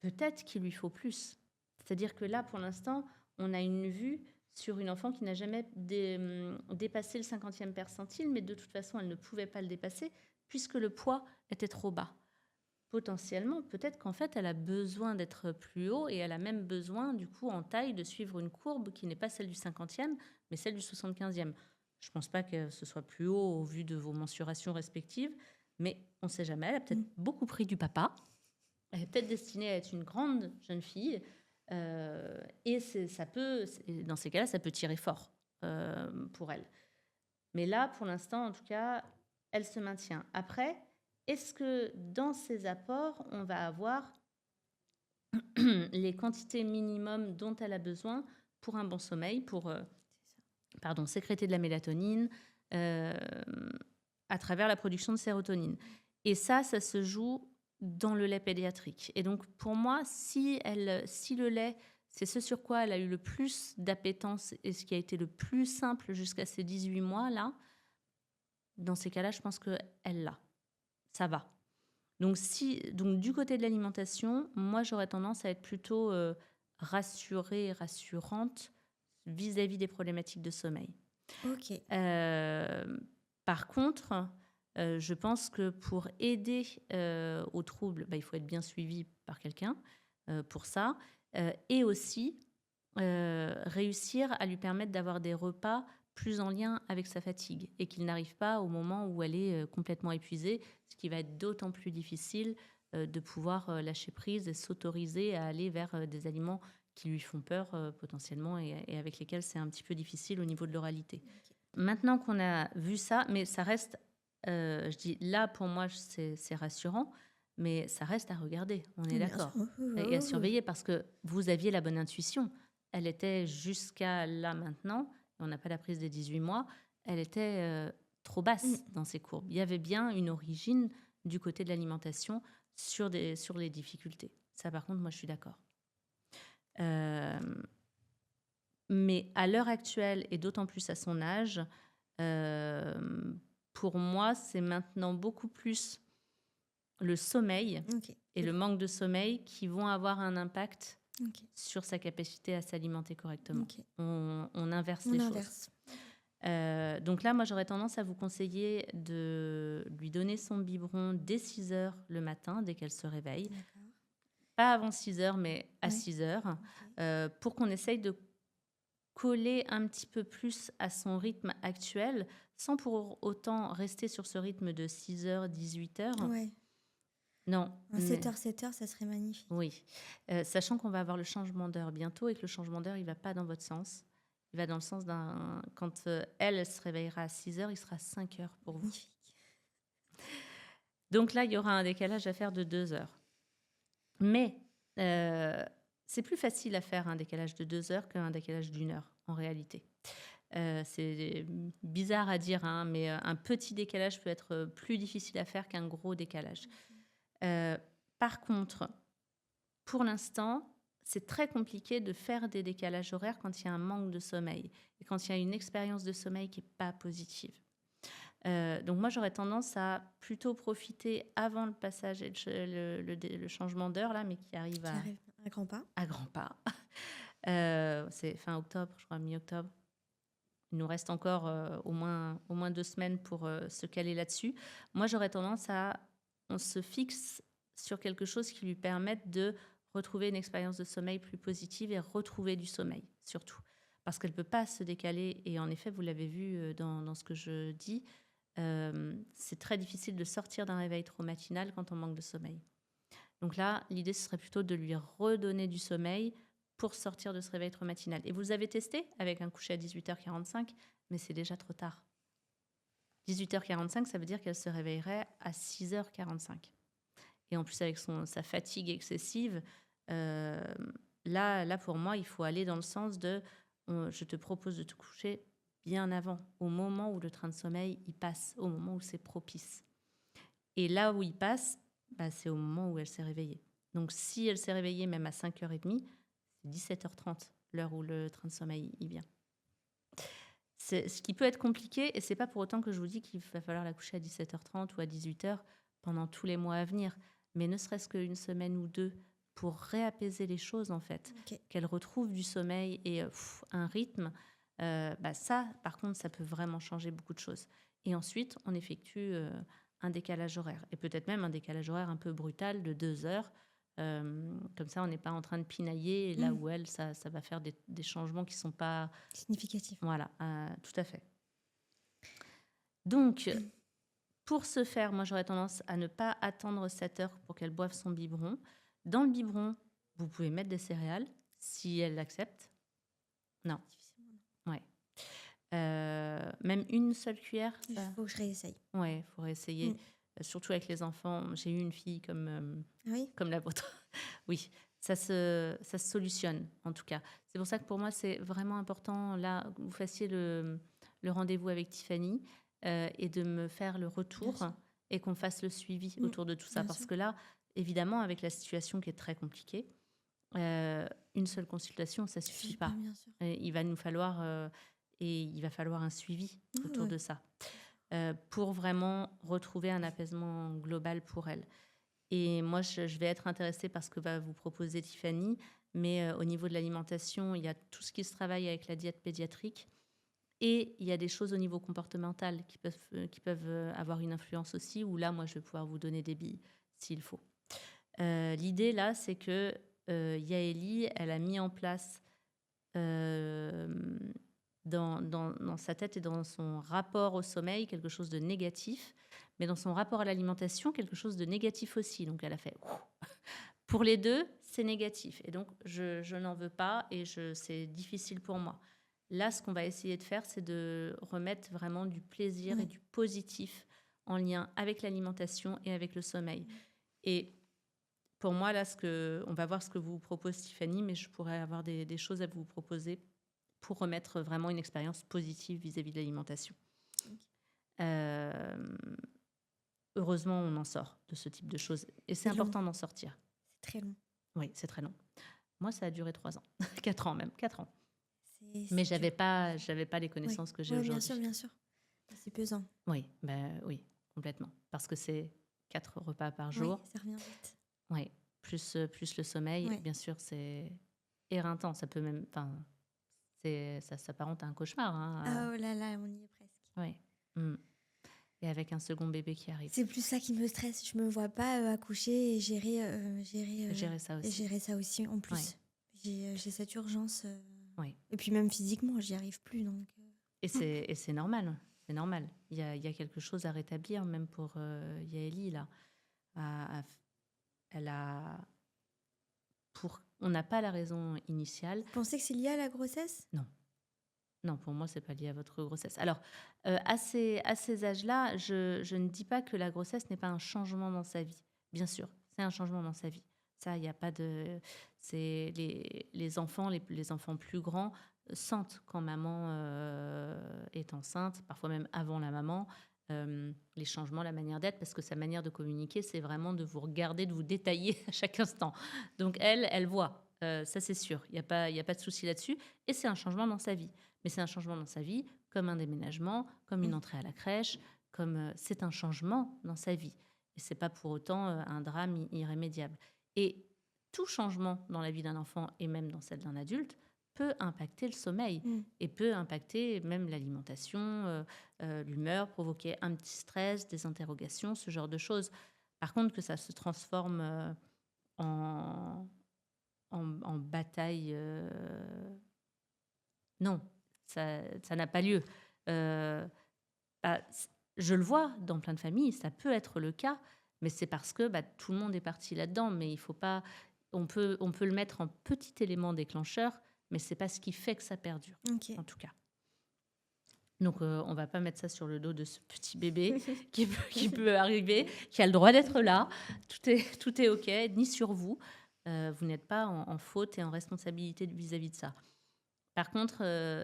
Peut-être qu'il lui faut plus. C'est-à-dire que là, pour l'instant, on a une vue sur une enfant qui n'a jamais dépassé le 50e percentile, mais de toute façon, elle ne pouvait pas le dépasser puisque le poids était trop bas. Potentiellement, peut-être qu'en fait, elle a besoin d'être plus haut et elle a même besoin, du coup, en taille, de suivre une courbe qui n'est pas celle du 50e, mais celle du 75e. Je ne pense pas que ce soit plus haut au vu de vos mensurations respectives, mais on ne sait jamais. Elle a peut-être beaucoup pris du papa. Elle est peut-être destinée à être une grande jeune fille. Et dans ces cas-là, ça peut tirer fort pour elle. Mais là, pour l'instant, en tout cas, elle se maintient. Après, est-ce que dans ces apports, on va avoir les quantités minimum dont elle a besoin pour un bon sommeil, pour sécréter de la mélatonine à travers la production de sérotonine? Et ça se joue dans le lait pédiatrique. Et donc, pour moi, si le lait, c'est ce sur quoi elle a eu le plus d'appétence et ce qui a été le plus simple jusqu'à ses 18 mois, là, dans ces cas-là, je pense qu'elle l'a. Ça va. Donc, du côté de l'alimentation, moi, j'aurais tendance à être plutôt rassurée et rassurante vis-à-vis des problématiques de sommeil. Ok. Par contre, je pense que pour aider aux troubles, il faut être bien suivi par quelqu'un pour ça, et aussi réussir à lui permettre d'avoir des repas plus en lien avec sa fatigue et qu'il n'arrive pas au moment où elle est complètement épuisée, ce qui va être d'autant plus difficile de pouvoir lâcher prise et s'autoriser à aller vers des aliments qui lui font peur potentiellement et avec lesquels c'est un petit peu difficile au niveau de l'oralité. Okay. Maintenant qu'on a vu ça, mais ça reste, je dis là pour moi c'est rassurant, mais ça reste à regarder, on est d'accord, et à surveiller parce que vous aviez la bonne intuition. Elle était jusqu'à là maintenant, on n'a pas la prise des 18 mois, elle était trop basse dans ses courbes. Il y avait bien une origine du côté de l'alimentation sur les difficultés. Ça, par contre, moi, je suis d'accord. Mais à l'heure actuelle, et d'autant plus à son âge, Pour moi, c'est maintenant beaucoup plus le sommeil Ok. et le manque de sommeil qui vont avoir un impact Ok. sur sa capacité à s'alimenter correctement. Ok. On inverse On les choses. inverse. Donc là, moi, j'aurais tendance à vous conseiller de lui donner son biberon dès 6 heures le matin, dès qu'elle se réveille. D'accord. Pas avant 6 heures, mais à Ouais. 6 heures, Ok. pour qu'on essaye de coller un petit peu plus à son rythme actuel, sans pour autant rester sur ce rythme de 6h, 18h. Ouais. Non. Un 7h, 7h, ça serait magnifique. Oui. Sachant qu'on va avoir le changement d'heure bientôt et que le changement d'heure, il ne va pas dans votre sens. Il va dans le sens d'un... Quand elle se réveillera à 6h, il sera 5h pour vous. Magnifique. Donc là, il y aura un décalage à faire de 2 heures. Mais c'est plus facile à faire un décalage de 2 heures qu'un décalage d'1 heure, en réalité. C'est bizarre à dire, hein, mais un petit décalage peut être plus difficile à faire qu'un gros décalage. Par contre, pour l'instant, c'est très compliqué de faire des décalages horaires quand il y a un manque de sommeil et quand il y a une expérience de sommeil qui n'est pas positive. Donc moi, j'aurais tendance à plutôt profiter avant le passage et le changement d'heure, là, mais qui arrive Qui arrive à grands pas. à grands pas. C'est fin octobre, je crois, mi-octobre. Il nous reste encore au moins 2 semaines pour se caler là-dessus. Moi, j'aurais tendance à... On se fixe sur quelque chose qui lui permette de retrouver une expérience de sommeil plus positive et retrouver du sommeil, surtout. Parce qu'elle ne peut pas se décaler. Et en effet, vous l'avez vu dans ce que je dis, c'est très difficile de sortir d'un réveil trop matinal quand on manque de sommeil. Donc là, l'idée, ce serait plutôt de lui redonner du sommeil pour sortir de ce réveil trop matinal. Et vous avez testé avec un coucher à 18h45, mais c'est déjà trop tard. 18h45, ça veut dire qu'elle se réveillerait à 6h45. Et en plus, avec sa fatigue excessive, là, pour moi, il faut aller dans le sens de je te propose de te coucher bien avant, au moment où le train de sommeil il passe, au moment où c'est propice. Et là où il passe, c'est au moment où elle s'est réveillée. Donc, si elle s'est réveillée même à 5h30, c'est 17h30, l'heure où le train de sommeil il vient. C'est ce qui peut être compliqué, et c'est pas pour autant que je vous dis qu'il va falloir la coucher à 17h30 ou à 18h pendant tous les mois à venir, mais ne serait-ce qu'une semaine ou 2 pour réapaiser les choses, en fait, qu'elle retrouve du sommeil et un rythme. Ça, par contre, ça peut vraiment changer beaucoup de choses. Et ensuite, on effectue un décalage horaire, et peut-être même un décalage horaire un peu brutal de 2 heures. Comme ça, on n'est pas en train de pinailler, et là où elle, ça va faire des changements qui ne sont pas... significatifs. Voilà, tout à fait. Donc, pour ce faire, moi, j'aurais tendance à ne pas attendre 7 heures pour qu'elle boive son biberon. Dans le biberon, vous pouvez mettre des céréales, si elle l'accepte. Non. Ouais. Même une seule cuillère. Il faut que je réessaye. Ouais, il faut réessayer. Surtout avec les enfants. J'ai eu une fille comme la vôtre. Oui, ça se solutionne, en tout cas. C'est pour ça que pour moi, c'est vraiment important, là, que vous fassiez le rendez-vous avec Tiffany et de me faire le retour et qu'on fasse le suivi autour de tout ça. Parce que là, évidemment, avec la situation qui est très compliquée, une seule consultation, ça ne suffit pas. Bien sûr. Il va nous falloir... et il va falloir un suivi autour de ça pour vraiment retrouver un apaisement global pour elle. Et moi, je vais être intéressée par ce que va vous proposer Tiffany, mais au niveau de l'alimentation, il y a tout ce qui se travaille avec la diète pédiatrique et il y a des choses au niveau comportemental qui peuvent avoir une influence aussi, où là, moi, je vais pouvoir vous donner des billes s'il faut. L'idée, là, c'est que Yaeli, elle a mis en place... Dans sa tête et dans son rapport au sommeil, quelque chose de négatif, mais dans son rapport à l'alimentation, quelque chose de négatif aussi. Donc, elle a fait... Pour les deux, c'est négatif. Et donc, je n'en veux pas et c'est difficile pour moi. Là, ce qu'on va essayer de faire, c'est de remettre vraiment du plaisir et du positif en lien avec l'alimentation et avec le sommeil. Et pour moi, là, on va voir ce que vous propose Tiffany, mais je pourrais avoir des choses à vous proposer pour remettre vraiment une expérience positive vis-à-vis de l'alimentation. Heureusement, on en sort de ce type de choses. Et c'est important d'en sortir. C'est très long. Oui, c'est très long. Moi, ça a duré 3 ans. 4 ans même, 4 ans. Mais j'avais pas les connaissances que j'ai aujourd'hui. Bien sûr. C'est pesant. Oui, oui, complètement. Parce que c'est 4 repas par Oui, jour. ça revient vite. Oui, plus le sommeil, Ouais. bien sûr, c'est éreintant. Ça peut même, enfin, ça s'apparente à un cauchemar. Ah oh là là, on y est presque. Oui. Mm. Et avec un second bébé qui arrive. C'est plus ça qui me stresse. Je me vois pas accoucher et Gérer ça aussi. gérer ça aussi en plus. Ouais. J'ai cette urgence. Oui. Et puis même physiquement, j'y arrive plus. Donc, Et c'est normal. C'est normal. Il y a quelque chose à rétablir, même pour Yaeli, là. Elle a... On n'a pas la raison initiale. Vous pensez que c'est lié à la grossesse? Non. Non, pour moi, c'est pas lié à votre grossesse. Alors, à ces âges-là, je ne dis pas que la grossesse n'est pas un changement dans sa vie. Bien sûr, c'est un changement dans sa vie. Ça, il n'y a pas de... C'est les enfants, les enfants plus grands sentent quand maman est enceinte, parfois même avant la maman, les changements, la manière d'être, parce que sa manière de communiquer, c'est vraiment de vous regarder, de vous détailler à chaque instant. Donc, elle voit. Ça, c'est sûr. Il n'y a pas de souci là-dessus. Et c'est un changement dans sa vie. Mais c'est un changement dans sa vie, comme un déménagement, comme une entrée à la crèche, comme c'est un changement dans sa vie. Et c'est pas pour autant un drame irrémédiable. Et tout changement dans la vie d'un enfant, et même dans celle d'un adulte, peut impacter le sommeil et peut impacter même l'alimentation, l'humeur, provoquer un petit stress, des interrogations, ce genre de choses. Par contre, que ça se transforme en bataille, non, ça n'a pas lieu. Je le vois dans plein de familles, ça peut être le cas, mais c'est parce que tout le monde est parti là-dedans. Mais il faut pas. On peut le mettre en petit élément déclencheur, mais c'est pas ce qui fait que ça perdure, en tout cas. Donc, on va pas mettre ça sur le dos de ce petit bébé qui peut arriver, qui a le droit d'être là. Tout est OK, ni sur vous. Vous n'êtes pas en faute et en responsabilité vis-à-vis de ça. Par contre,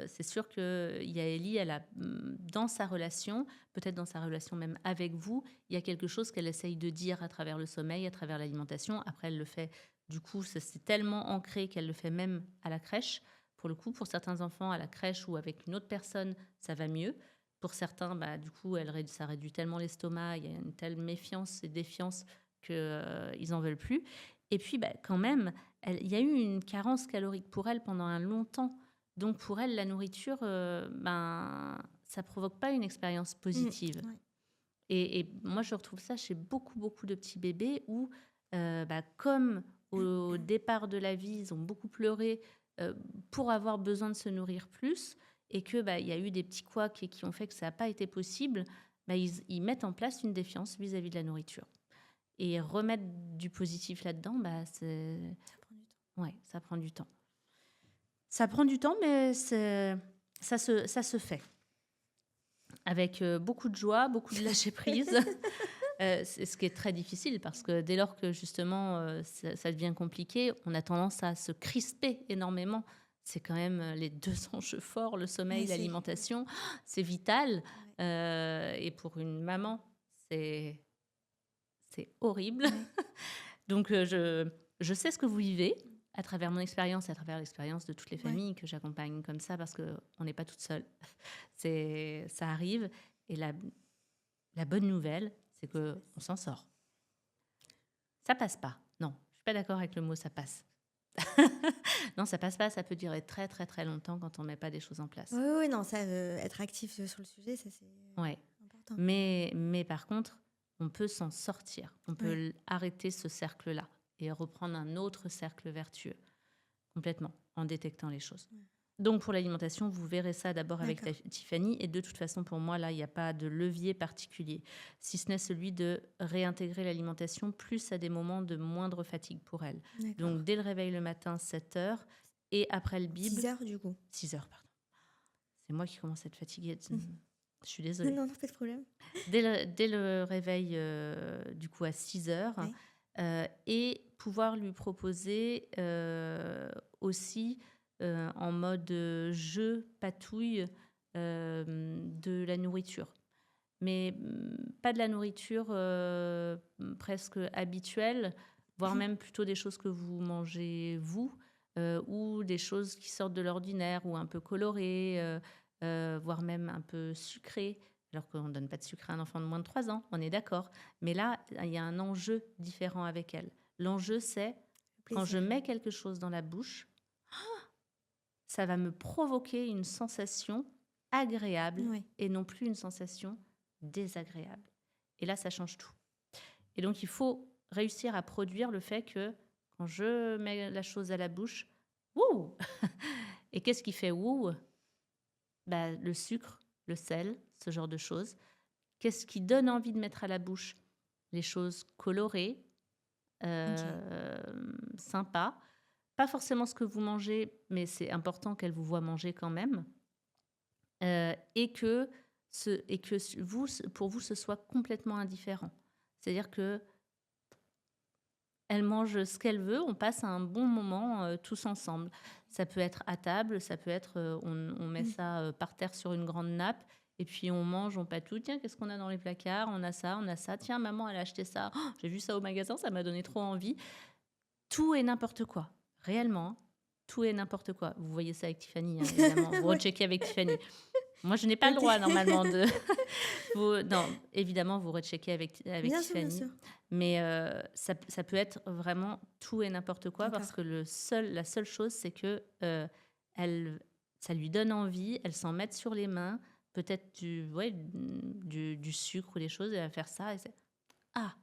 c'est sûr que Yaeli, elle a, dans sa relation, peut-être dans sa relation même avec vous, il y a quelque chose qu'elle essaye de dire à travers le sommeil, à travers l'alimentation. Après, elle le fait, du coup, c'est tellement ancré qu'elle le fait même à la crèche. Pour le coup, pour certains enfants, à la crèche ou avec une autre personne, ça va mieux. Pour certains, du coup, ça réduit tellement l'estomac, il y a une telle méfiance et défiance qu'ils n'en veulent plus. Et puis, quand même, il y a eu une carence calorique pour elle pendant un long temps. Donc, pour elle, la nourriture, ça provoque pas une expérience positive. Ouais. Et moi, je retrouve ça chez beaucoup, beaucoup de petits bébés où, comme au départ de la vie, ils ont beaucoup pleuré pour avoir besoin de se nourrir plus et qu'il y a eu des petits couacs qui ont fait que ça n'a pas été possible, ils mettent en place une défiance vis-à-vis de la nourriture. Et remettre du positif là-dedans, ça prend du temps. Ça prend du temps, mais ça se fait. Avec beaucoup de joie, beaucoup de lâcher-prise. C'est ce qui est très difficile, parce que dès lors que, justement, ça devient compliqué, on a tendance à se crisper énormément. C'est quand même les deux enjeux forts, le sommeil, l'alimentation. C'est vital. Et pour une maman, c'est horrible. Donc, je sais ce que vous vivez, à travers mon expérience et à travers l'expérience de toutes les familles que j'accompagne comme ça, parce qu'on n'est pas toute seule. Ça arrive. Et la bonne nouvelle, c'est qu'on s'en sort. Ça passe pas. Non, je suis pas d'accord avec le mot « ça passe ». Non, ça passe pas. Ça peut durer très, très, très longtemps quand on met pas des choses en place. Oui, non, ça, être actif sur le sujet, ça, c'est important. Mais par contre, on peut s'en sortir. On peut arrêter ce cercle-là et reprendre un autre cercle vertueux, complètement, en détectant les choses. Donc, pour l'alimentation, vous verrez ça d'abord avec Tiffany. Et de toute façon, pour moi, là, il n'y a pas de levier particulier, si ce n'est celui de réintégrer l'alimentation plus à des moments de moindre fatigue pour elle. Donc, dès le réveil le matin, 7h, et après le bib... 6h, du coup. 6h, pardon. C'est moi qui commence à être fatiguée. Je suis désolée. Non, pas de problème. Dès le réveil, du coup, à 6h, et pouvoir lui proposer aussi... en mode jeu, patouille, de la nourriture. Mais pas de la nourriture presque habituelle, voire même plutôt des choses que vous mangez vous, ou des choses qui sortent de l'ordinaire, ou un peu colorées, voire même un peu sucrées, Alors qu'on ne donne pas de sucre à un enfant de moins de 3 ans, on est d'accord. Mais là, il y a un enjeu différent avec elle. L'enjeu, c'est quand je Plaisir. mets quelque chose dans la bouche, ça va me provoquer une sensation agréable Ouais. et non plus une sensation désagréable. Et là, ça change tout. Et donc, il faut réussir à produire le fait que quand je mets la chose à la bouche, wouh. Et qu'est-ce qui fait wouh? Bah, le sucre, le sel, ce genre de choses. Qu'est-ce qui donne envie de mettre à la bouche? Les choses colorées, Ok. sympas. Pas forcément ce que vous mangez, mais c'est important qu'elle vous voie manger quand même. Et que, pour vous, ce soit complètement indifférent. C'est-à-dire que elle mange ce qu'elle veut, on passe un bon moment tous ensemble. Ça peut être à table, ça peut être, on met Mm. ça par terre sur une grande nappe, et puis on mange, on patoute. Tiens, qu'est-ce qu'on a dans les placards? On a ça, on a ça. Tiens, maman, elle a acheté ça. Oh, j'ai vu ça au magasin, ça m'a donné trop envie. Tout et n'importe quoi, réellement. Hein. Tout et n'importe quoi. Vous voyez ça avec Tiffany, hein, évidemment. Vous Ouais. recheckez avec Tiffany. Moi, je n'ai pas le Ok. droit normalement de. Non, évidemment, vous recheckez avec Bien sûr, bien Tiffany. sûr. Mais ça peut être vraiment tout et n'importe quoi parce D'accord. que la seule chose, c'est que ça lui donne envie, elle s'en met sur les mains, peut-être du sucre ou des choses, elle va faire ça. Ah,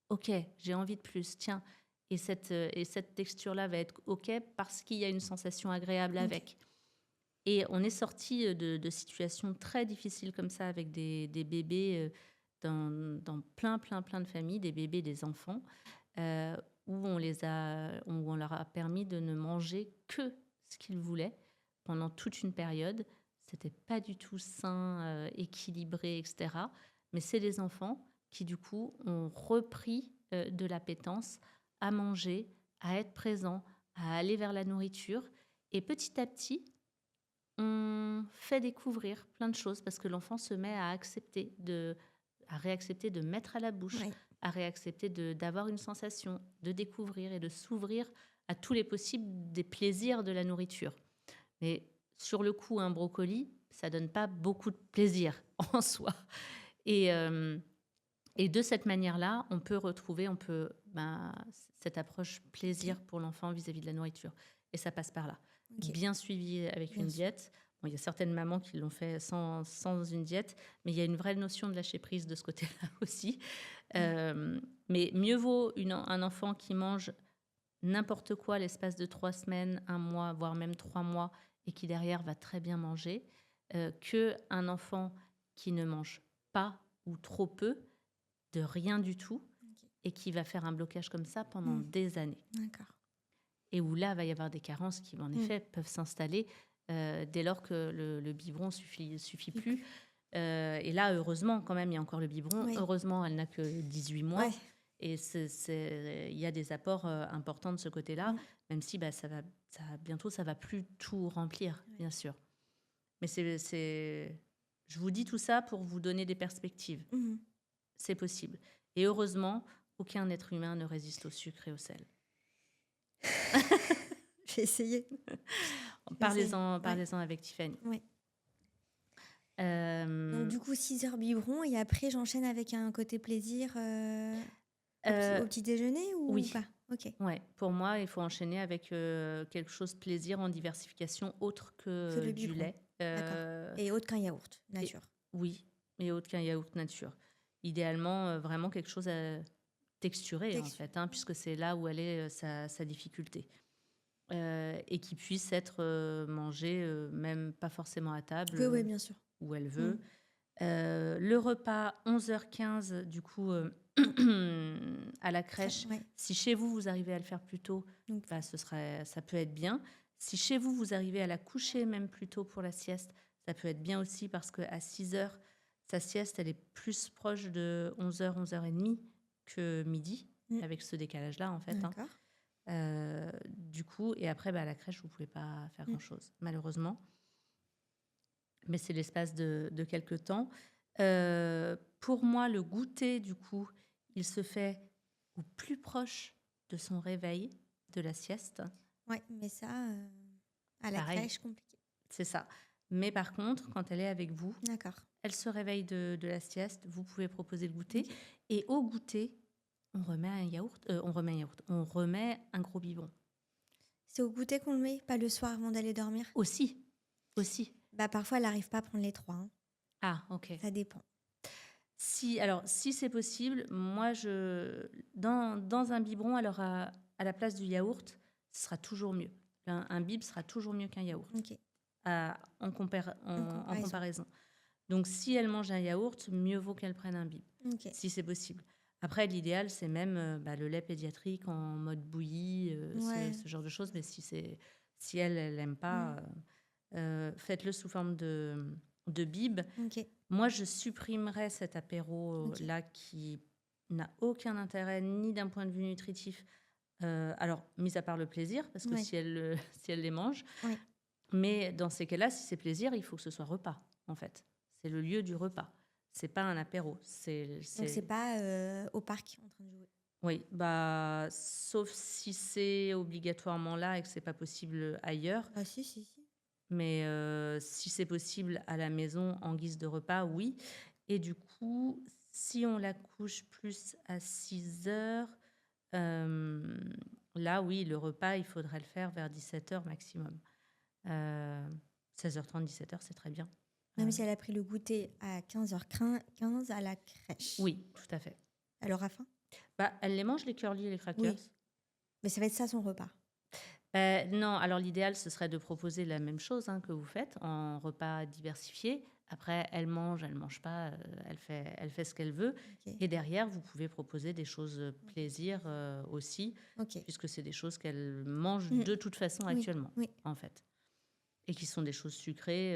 ok, j'ai envie de plus, tiens. Et cette texture-là va être ok parce qu'il y a une sensation agréable Ok. avec. Et on est sorti de situations très difficiles comme ça avec des bébés dans plein de familles, des bébés, des enfants, où on leur a permis de ne manger que ce qu'ils voulaient pendant toute une période. C'était pas du tout sain, équilibré, etc. Mais c'est des enfants qui, du coup, ont repris de l'appétence à manger, à être présents, à aller vers la nourriture. Et petit à petit, on fait découvrir plein de choses parce que l'enfant se met à réaccepter de mettre à la bouche, Ouais. à réaccepter d'avoir une sensation, de découvrir et de s'ouvrir à tous les possibles des plaisirs de la nourriture. Mais sur le coup, un brocoli, ça donne pas beaucoup de plaisir en soi. Et, euh, et de cette manière-là, on peut retrouver cette approche plaisir pour l'enfant vis-à-vis de la nourriture. Et ça passe par là. Ok. Bien suivi avec Bien une sûr. diète. Bon, il y a certaines mamans qui l'ont fait sans une diète, mais il y a une vraie notion de lâcher prise de ce côté-là aussi. Mais mieux vaut un enfant qui mange n'importe quoi l'espace de 3 semaines, 1 mois, voire même 3 mois, et qui derrière va très bien manger, qu'un enfant qui ne mange pas ou trop peu, de rien du tout, Ok. et qui va faire un blocage comme ça pendant Mm. des années. D'accord. Et où là, va y avoir des carences qui, en effet, peuvent s'installer dès lors que le biberon suffit plus. Et là, heureusement, quand même, il y a encore le biberon. Ouais. Heureusement, elle n'a que 18 mois. Ouais. Et il y a des apports importants de ce côté-là, Mm. même si bientôt, ça va plus tout remplir, Ouais. bien sûr. Mais je vous dis tout ça pour vous donner des perspectives. Mhm. C'est possible. Et heureusement, aucun être humain ne résiste au sucre et au sel. J'ai essayé. Parlez-en avec Tiffany. Ouais. Donc, du coup, 6 heures biberon et après, j'enchaîne avec un côté plaisir au petit déjeuner ou oui. pas? Ok. Ouais, pour moi, il faut enchaîner avec quelque chose de plaisir en diversification autre Que que le du biberon. lait. D'accord. Et autre qu'un yaourt, nature. Oui, et autre qu'un yaourt nature. Idéalement, vraiment quelque chose à texturer, en fait, hein, puisque c'est là où elle est sa difficulté. Et qui puisse être mangé, même pas forcément à table, Oui, bien sûr. où elle veut. Le repas, 11h15, du coup, à la crèche. Ouais. Si chez vous, vous arrivez à le faire plus tôt, Donc, ça peut être bien. Si chez vous, vous arrivez à la coucher même plus tôt pour la sieste, ça peut être bien aussi parce qu'à 6h, sa sieste, elle est plus proche de 11h, 11h30 que midi, avec ce décalage-là, en fait. d'accord. Du coup, et après, à la crèche, vous ne pouvez pas faire grand-chose, malheureusement. Mais c'est l'espace de quelques temps. Pour moi, le goûter, du coup, il se fait au plus proche de son réveil, de la sieste. Ouais, mais ça, à la Pareil. crèche, compliqué. C'est ça. Mais par contre, quand elle est avec vous, D'accord. elle se réveille de la sieste, vous pouvez proposer le goûter. Ok. Et au goûter, on remet on remet un gros biberon. C'est au goûter qu'on le met, pas le soir avant d'aller dormir? Aussi, aussi. Bah, parfois, elle n'arrive pas à prendre les 3, hein. Ah, ok. Ça dépend. Si c'est possible, moi, dans un biberon, alors à la place du yaourt, ce sera toujours mieux. Un bib sera toujours mieux qu'un yaourt Ok. en comparaison. comparaison. Donc, si elle mange un yaourt, mieux vaut qu'elle prenne un bib, Ok. si c'est possible. Après, l'idéal, c'est même le lait pédiatrique en mode bouillie, Ouais. ce genre de choses. Mais si elle n'aime pas, faites-le sous forme de bib. Ok. Moi, je supprimerais cet apéro-là qui n'a aucun intérêt, ni d'un point de vue nutritif. Alors, mis à part le plaisir, parce que Ouais. si elle les mange. Ouais. Mais dans ces cas-là, si c'est plaisir, il faut que ce soit repas, en fait. C'est le lieu du repas. C'est pas un apéro. Donc, c'est pas au parc en train de jouer. Oui, sauf si c'est obligatoirement là et que c'est pas possible ailleurs. Ah, si. Mais si c'est possible à la maison en guise de repas, oui. Et du coup, si on la couche plus à 6 heures, là, oui, le repas, il faudrait le faire vers 17h maximum. 16h30, 17h, c'est très bien. Même si elle a pris le goûter à 15h15 à la crèche. Oui, tout à fait. Elle aura faim? Elle les mange, les curly et les crackers. Oui. Mais ça va être ça son repas. Non, alors l'idéal, ce serait de proposer la même chose que vous faites en repas diversifié. Après, elle mange pas, elle fait ce qu'elle veut. Ok. Et derrière, vous pouvez proposer des choses plaisir aussi, Ok. puisque c'est des choses qu'elle mange Mm. de toute façon Oui, actuellement, oui. en fait. Et qui sont des choses sucrées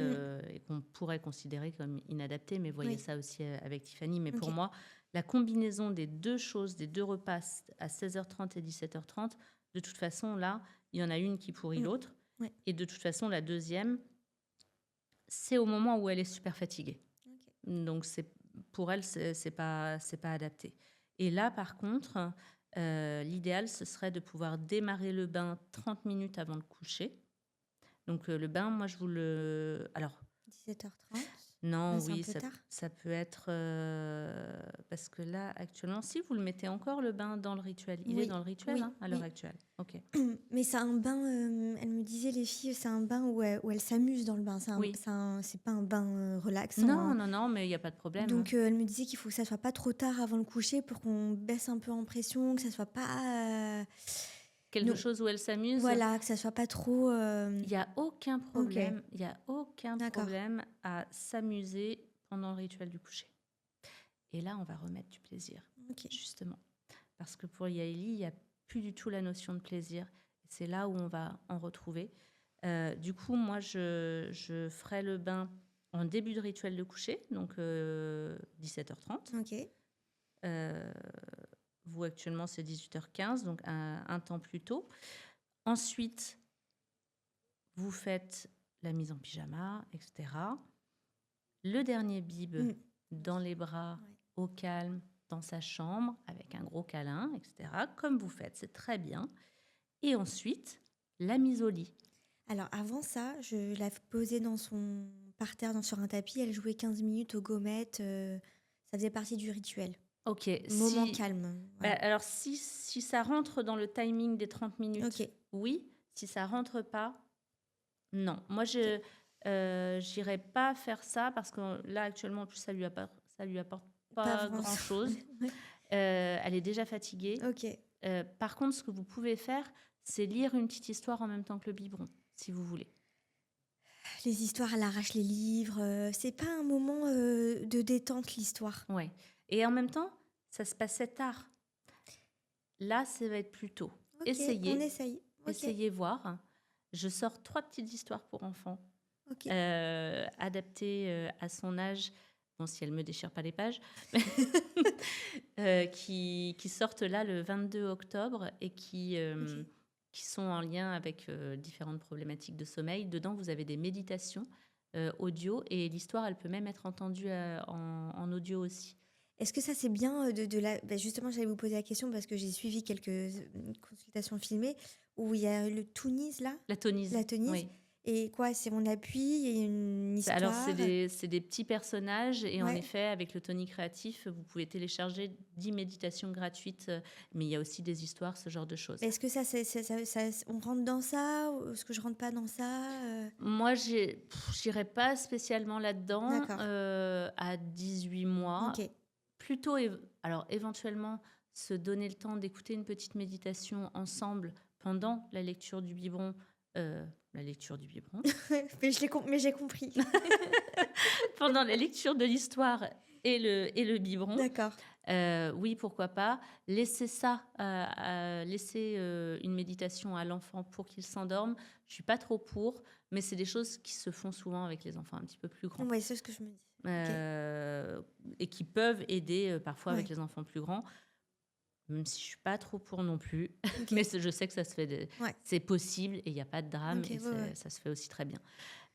et qu'on pourrait considérer comme inadaptées. Mais voyez Oui. ça aussi avec Tiffany. Mais pour Ok. moi, la combinaison des deux choses, des deux repas à 16h30 et 17h30, de toute façon, là, il y en a une qui pourrit l'autre. Ouais. Et de toute façon, la deuxième, c'est au moment où elle est super fatiguée. Ok. Donc, pour elle, c'est pas adapté. Et là, par contre, l'idéal, ce serait de pouvoir démarrer le bain 30 minutes avant le coucher. Donc, le bain, moi, je vous le... Alors, 17h30? non, C'est un oui, peu tard. ça peut être... parce que là, actuellement, si vous le mettez encore, le bain dans le rituel. Il est Oui, dans le rituel oui, à l'heure oui. actuelle. OK. Mais c'est un bain, elle me disait, les filles, c'est un bain où elle s'amuse dans le bain. Oui. C'est pas un bain relaxant, hein. Non, mais il n'y a pas de problème. Donc, elle me disait qu'il faut que ça soit pas trop tard avant le coucher pour qu'on baisse un peu en pression, que ça soit pas... Quelque non. chose où elle s'amuse. Voilà, que ça soit pas trop... Il n'y a aucun problème. Ok. Il y a aucun D'accord. problème à s'amuser pendant le rituel du coucher. Et là, on va remettre du plaisir, Ok. justement. Parce que pour Yaeli, il n'y a plus du tout la notion de plaisir. C'est là où on va en retrouver. Du coup, moi, je ferai le bain en début de rituel de coucher, donc 17h30. Ok. Vous, actuellement, c'est 18h15, donc un temps plus tôt. Ensuite, vous faites la mise en pyjama, etc. Le dernier bib dans les bras, Ouais. au calme, dans sa chambre, avec un gros câlin, etc. Comme vous faites, c'est très bien. Et ensuite, la mise au lit. Alors, avant ça, je la posais par terre sur un tapis. Elle jouait 15 minutes aux gommettes. Ça faisait partie du rituel. Ok. Moment calme. Voilà. Alors, si ça rentre dans le timing des 30 minutes, Ok. oui. Si ça rentre pas, non. Moi, je n'irai pas faire ça parce que là, actuellement, en plus, ça lui apporte pas grand-chose. Ouais. Elle est déjà fatiguée. Ok. Par contre, ce que vous pouvez faire, c'est lire une petite histoire en même temps que le biberon, si vous voulez. Les histoires, elle arrache les livres. C'est pas un moment de détente, l'histoire. Ouais. Et en même temps, ça se passait tard. Là, ça va être plus tôt. Ok, Essayez. on essaye. Ok. Essayez voir. Je sors 3 petites histoires pour enfants, Ok. adaptées à son âge. Bon, si elle me déchire pas les pages, qui sortent là le 22 octobre et qui sont en lien avec différentes problématiques de sommeil. Dedans, vous avez des méditations audio et l'histoire, elle peut même être entendue en audio aussi. Est-ce que ça, c'est bien justement, j'allais vous poser la question parce que j'ai suivi quelques consultations filmées où il y a le Toonies, là. La tonise. La tonise. Oui. Et quoi, c'est on appuie, il y a une Alors, histoire? c'est des petits personnages et en Ouais. effet, avec le Tony Créatif, vous pouvez télécharger 10 méditations gratuites, mais il y a aussi des histoires, ce genre de choses. Mais est-ce que on rentre dans ça ou est-ce que je rentre pas dans ça? Moi, j'irais pas spécialement là-dedans, D'accord. à 18 mois. OK. Plutôt, alors éventuellement, se donner le temps d'écouter une petite méditation ensemble pendant la lecture du biberon. La lecture du biberon. Mais j'ai compris. Pendant la lecture de l'histoire et le biberon. D'accord. Oui, pourquoi pas. Laisser une méditation à l'enfant pour qu'il s'endorme. Je suis pas trop pour, mais c'est des choses qui se font souvent avec les enfants un petit peu plus grands. Ouais, c'est ce que je me dis. OK. Et qui peuvent aider parfois avec Ouais. les enfants plus grands, même si je suis pas trop pour non plus. OK. Mais je sais que ça se fait, Ouais. c'est possible et il n'y a pas de drame OK, et ouais. ça se fait aussi très bien.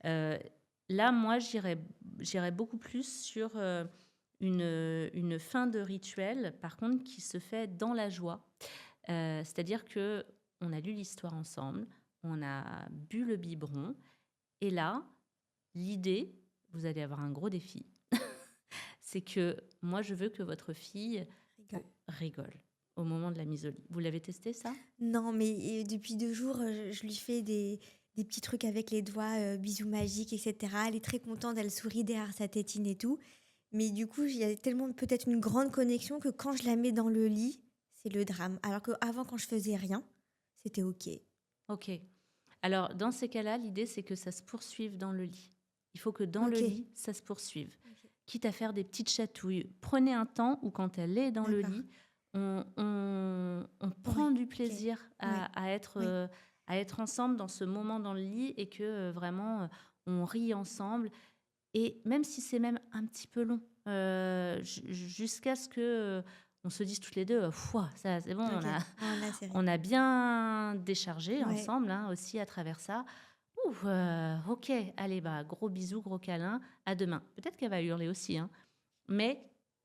Euh, Là, moi, j'irais beaucoup plus sur une fin de rituel, par contre, qui se fait dans la joie. C'est-à-dire que on a lu l'histoire ensemble, on a bu le biberon, et là, l'idée, vous allez avoir un gros défi, c'est que moi, je veux que votre fille Rigole. rigole au moment de la mise au lit. Vous l'avez testé, ça? Non, mais depuis 2 jours, je lui fais des petits trucs avec les doigts, bisous magiques et cetera. Elle est très contente, elle sourit derrière sa tétine et tout. Mais du coup, il y a tellement peut-être une grande connexion que quand je la mets dans le lit, c'est le drame. Alors qu'avant, quand je faisais rien, c'était OK. Ok. Alors, dans ces cas-là, l'idée, c'est que ça se poursuive dans le lit. Il faut que dans le OK. lit, ça se poursuive. OK. Quitte à faire des petites chatouilles. Prenez un temps où, quand elle est dans le D'accord. lit, on prend Ouais, du OK. plaisir Ouais, oui. à être ensemble dans ce moment dans le lit et que vraiment, on rit ensemble. Et même si c'est même un petit peu long, jusqu'à ce que on se dise toutes les deux, Fouah, ça c'est bon, OK. Ah là, c'est on rigolo. a bien déchargé Ouais. ensemble hein, aussi à travers ça. Ouh, ok, allez, bah, gros bisous, gros câlin, à demain. Peut-être qu'elle va hurler aussi, hein, mais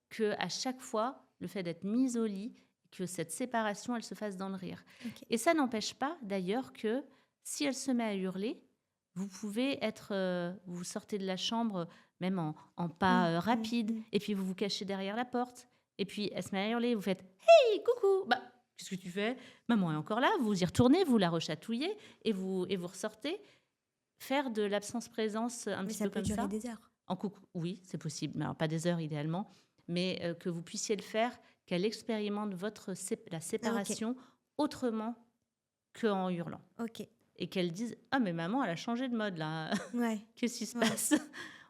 que à chaque fois, le fait d'être mise au lit, que cette séparation, elle se fasse dans le rire. OK. Et ça n'empêche pas, d'ailleurs, que si elle se met à hurler, vous pouvez être, vous sortez de la chambre, même en pas rapide, et puis vous vous cachez derrière la porte, et puis elle se met à hurler, vous faites hey, coucou, bah qu'est-ce que tu fais? Maman est encore là, vous y retournez, vous la rechatouillez, et vous ressortez. Faire de l'absence-présence un Mais petit ça peu peut comme durer ça. des heures. En coucou, oui, c'est possible, mais alors pas des heures idéalement, mais que vous puissiez le faire, qu'elle expérimente la Ah OK. séparation autrement qu'en hurlant. OK. Et qu'elle dise ah, mais maman, elle a changé de mode là, Ouais. qu'est-ce qui se Ouais. passe?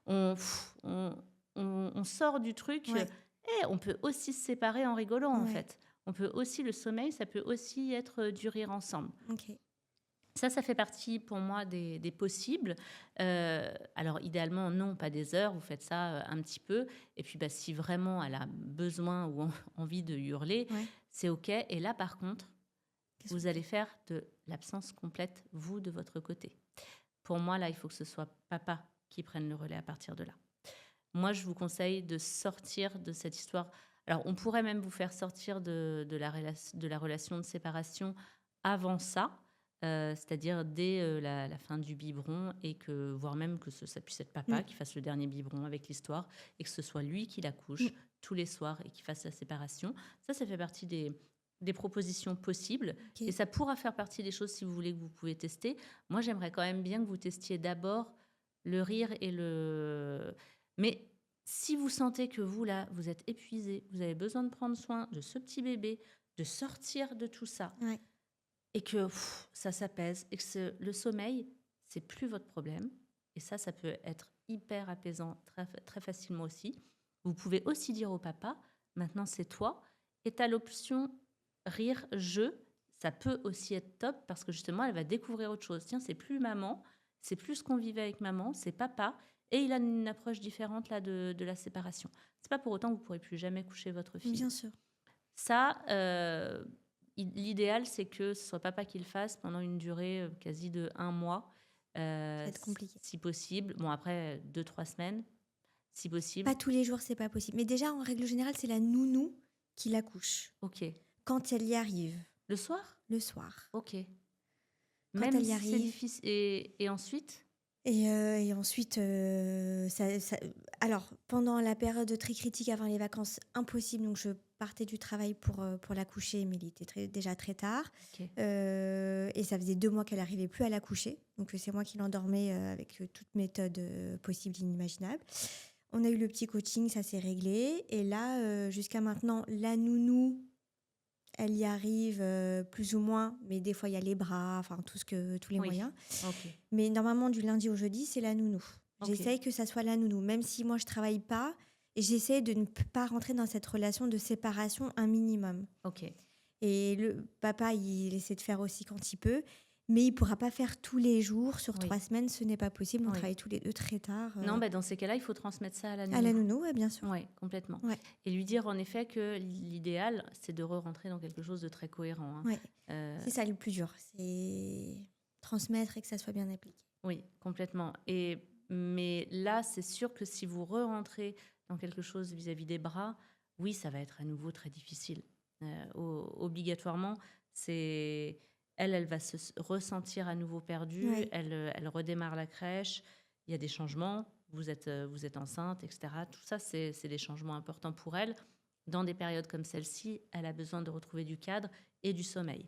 On sort du truc, Ouais. et on peut aussi se séparer en rigolant en Ouais. fait. On peut aussi, le sommeil, ça peut aussi être du rire ensemble. OK. Ça fait partie pour moi des possibles. Alors, idéalement, non, pas des heures, vous faites ça un petit peu. Et puis, bah, si vraiment elle a besoin ou envie de hurler, Ouais. c'est OK. Et là, par contre, Qu'est-ce vous qu'on allez fait? faire de l'absence complète, vous, de votre côté. Pour moi, là, il faut que ce soit papa qui prenne le relais à partir de là. Moi, je vous conseille de sortir de cette histoire. Alors, on pourrait même vous faire sortir de la relation de séparation avant ça, c'est-à-dire dès la fin du biberon, et que, voire même que ça puisse être papa qui fasse le dernier biberon avec l'histoire, et que ce soit lui qui la couche tous les soirs et qui fasse la séparation. Ça fait partie des propositions possibles. OK. Et ça pourra faire partie des choses, si vous voulez, que vous pouvez tester. Moi, j'aimerais quand même bien que vous testiez d'abord le rire et le... Mais si vous sentez que vous, là, vous êtes épuisé, vous avez besoin de prendre soin de ce petit bébé, de sortir de tout ça, Ouais. et que ça s'apaise, et que le sommeil, c'est plus votre problème, et ça peut être hyper apaisant très, très facilement aussi. Vous pouvez aussi dire au papa, maintenant c'est toi, et tu as l'option rire, jeu, ça peut aussi être top, parce que justement, elle va découvrir autre chose. Tiens, c'est plus maman, c'est plus ce qu'on vivait avec maman, c'est papa, et il a une approche différente là de la séparation. C'est pas pour autant que vous pourrez plus jamais coucher votre fille. Bien sûr. Ça, l'idéal, c'est que ce soit papa qui le fasse pendant une durée quasi de 1 mois. Ça va être compliqué. Si possible. Bon, après, 2-3 semaines, si possible. Pas tous les jours, c'est pas possible. Mais déjà, en règle générale, c'est la nounou qui la couche. Ok. Quand elle y arrive, Le soir? le soir. Ok. quand Même elle y si c'est arrive. difficile. Et ensuite? Et ensuite, alors pendant la période très critique avant les vacances, impossible, donc je partais du travail pour la coucher, mais il était déjà très tard. Ok. Et ça faisait 2 mois qu'elle n'arrivait plus à la coucher, donc c'est moi qui l'endormais avec toute méthode possible et inimaginable. On a eu le petit coaching, ça s'est réglé. Et là, jusqu'à maintenant, la nounou, elle y arrive plus ou moins, mais des fois il y a les bras, enfin tous les Oui. moyens. Ok. Mais normalement, du lundi au jeudi, c'est la nounou. Ok. J'essaye que ça soit la nounou, même si moi je travaille pas, et j'essaie de ne pas rentrer dans cette relation de séparation un minimum. Ok. Et le papa, il essaie de faire aussi quand il peut, mais il pourra pas faire tous les jours sur Oui. 3 semaines, ce n'est pas possible. On Oui. travaille tous les deux très tard. Non, dans ces cas-là, il faut transmettre ça à la À la nounou. nounou, ouais, bien sûr. Oui, complètement. Ouais. Et lui dire en effet que l'idéal, c'est de re-rentrer dans quelque chose de très cohérent. Hein. Ouais. Euh, C'est ça le plus dur, c'est transmettre et que ça soit bien appliqué. oui, complètement. Mais là, c'est sûr que si vous re-rentrez dans quelque chose vis-à-vis des bras, oui, ça va être à nouveau très difficile. Obligatoirement, elle va se ressentir à nouveau perdue. Ouais. Elle redémarre la crèche. Il y a des changements. Vous êtes enceinte, etc. Tout ça, c'est des changements importants pour elle. Dans des périodes comme celle-ci, elle a besoin de retrouver du cadre et du sommeil.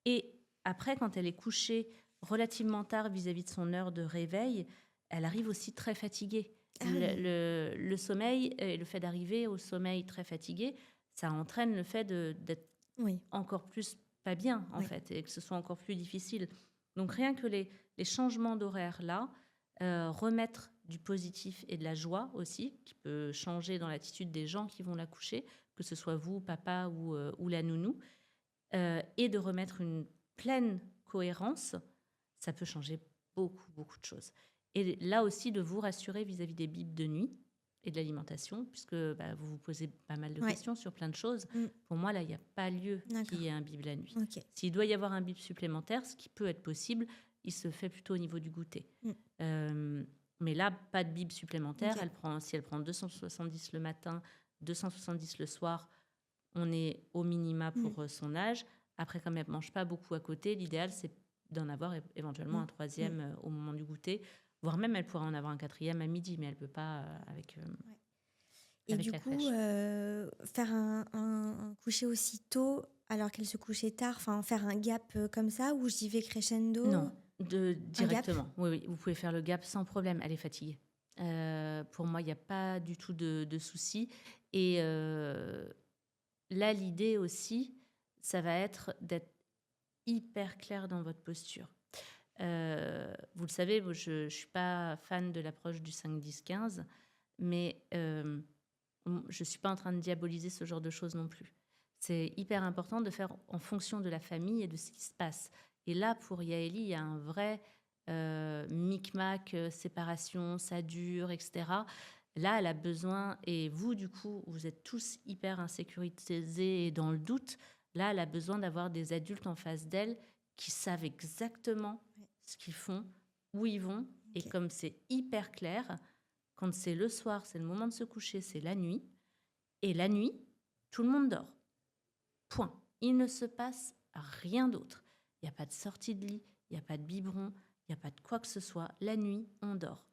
Et après, quand elle est couchée relativement tard vis-à-vis de son heure de réveil, elle arrive aussi très fatiguée. Ah oui. Le sommeil et le fait d'arriver au sommeil très fatigué, ça entraîne le fait d'être Oui. encore plus pas bien, en Oui. fait, et que ce soit encore plus difficile. Donc rien que les changements d'horaire là, remettre du positif et de la joie aussi, qui peut changer dans l'attitude des gens qui vont la coucher, que ce soit vous, papa ou la nounou, et de remettre une pleine cohérence, ça peut changer beaucoup, beaucoup de choses. Et là aussi, de vous rassurer vis-à-vis des bibes de nuit et de l'alimentation, puisque vous vous posez pas mal de Ouais. questions sur plein de choses. Mm. Pour moi, là, il n'y a pas lieu D'accord. qu'il y ait un bib la nuit. Ok. S'il doit y avoir un bib supplémentaire, ce qui peut être possible, il se fait plutôt au niveau du goûter. Mais là, pas de bib supplémentaire. Ok. Si elle prend 270 le matin, 270 le soir, on est au minima pour son âge. Après, comme elle ne mange pas beaucoup à côté, l'idéal, c'est d'en avoir éventuellement un troisième au moment du goûter. Voire même, elle pourrait en avoir un quatrième à midi, mais elle ne peut pas avec Et avec du la coup, crèche. faire un coucher aussi tôt alors qu'elle se couchait tard, enfin faire un gap comme ça où j'y vais crescendo. Non, directement. Oui, vous pouvez faire le gap sans problème. Elle est fatiguée. Pour moi, il n'y a pas du tout de souci. Et là, l'idée aussi, ça va être d'être hyper clair dans votre posture. Vous le savez, je ne suis pas fan de l'approche du 5-10-15, mais je ne suis pas en train de diaboliser ce genre de choses non plus. C'est hyper important de faire en fonction de la famille et de ce qui se passe. Et là, pour Yaeli, il y a un vrai micmac, séparation, ça dure, etc. Là, elle a besoin, et vous, du coup, vous êtes tous hyper insécurisés et dans le doute. Là, elle a besoin d'avoir des adultes en face d'elle qui savent exactement ce qu'ils font, où ils vont. Et comme c'est hyper clair, quand c'est le soir, c'est le moment de se coucher, c'est la nuit. Et la nuit, tout le monde dort. Point. Il ne se passe rien d'autre. Il n'y a pas de sortie de lit, il n'y a pas de biberon, il n'y a pas de quoi que ce soit. La nuit, on dort.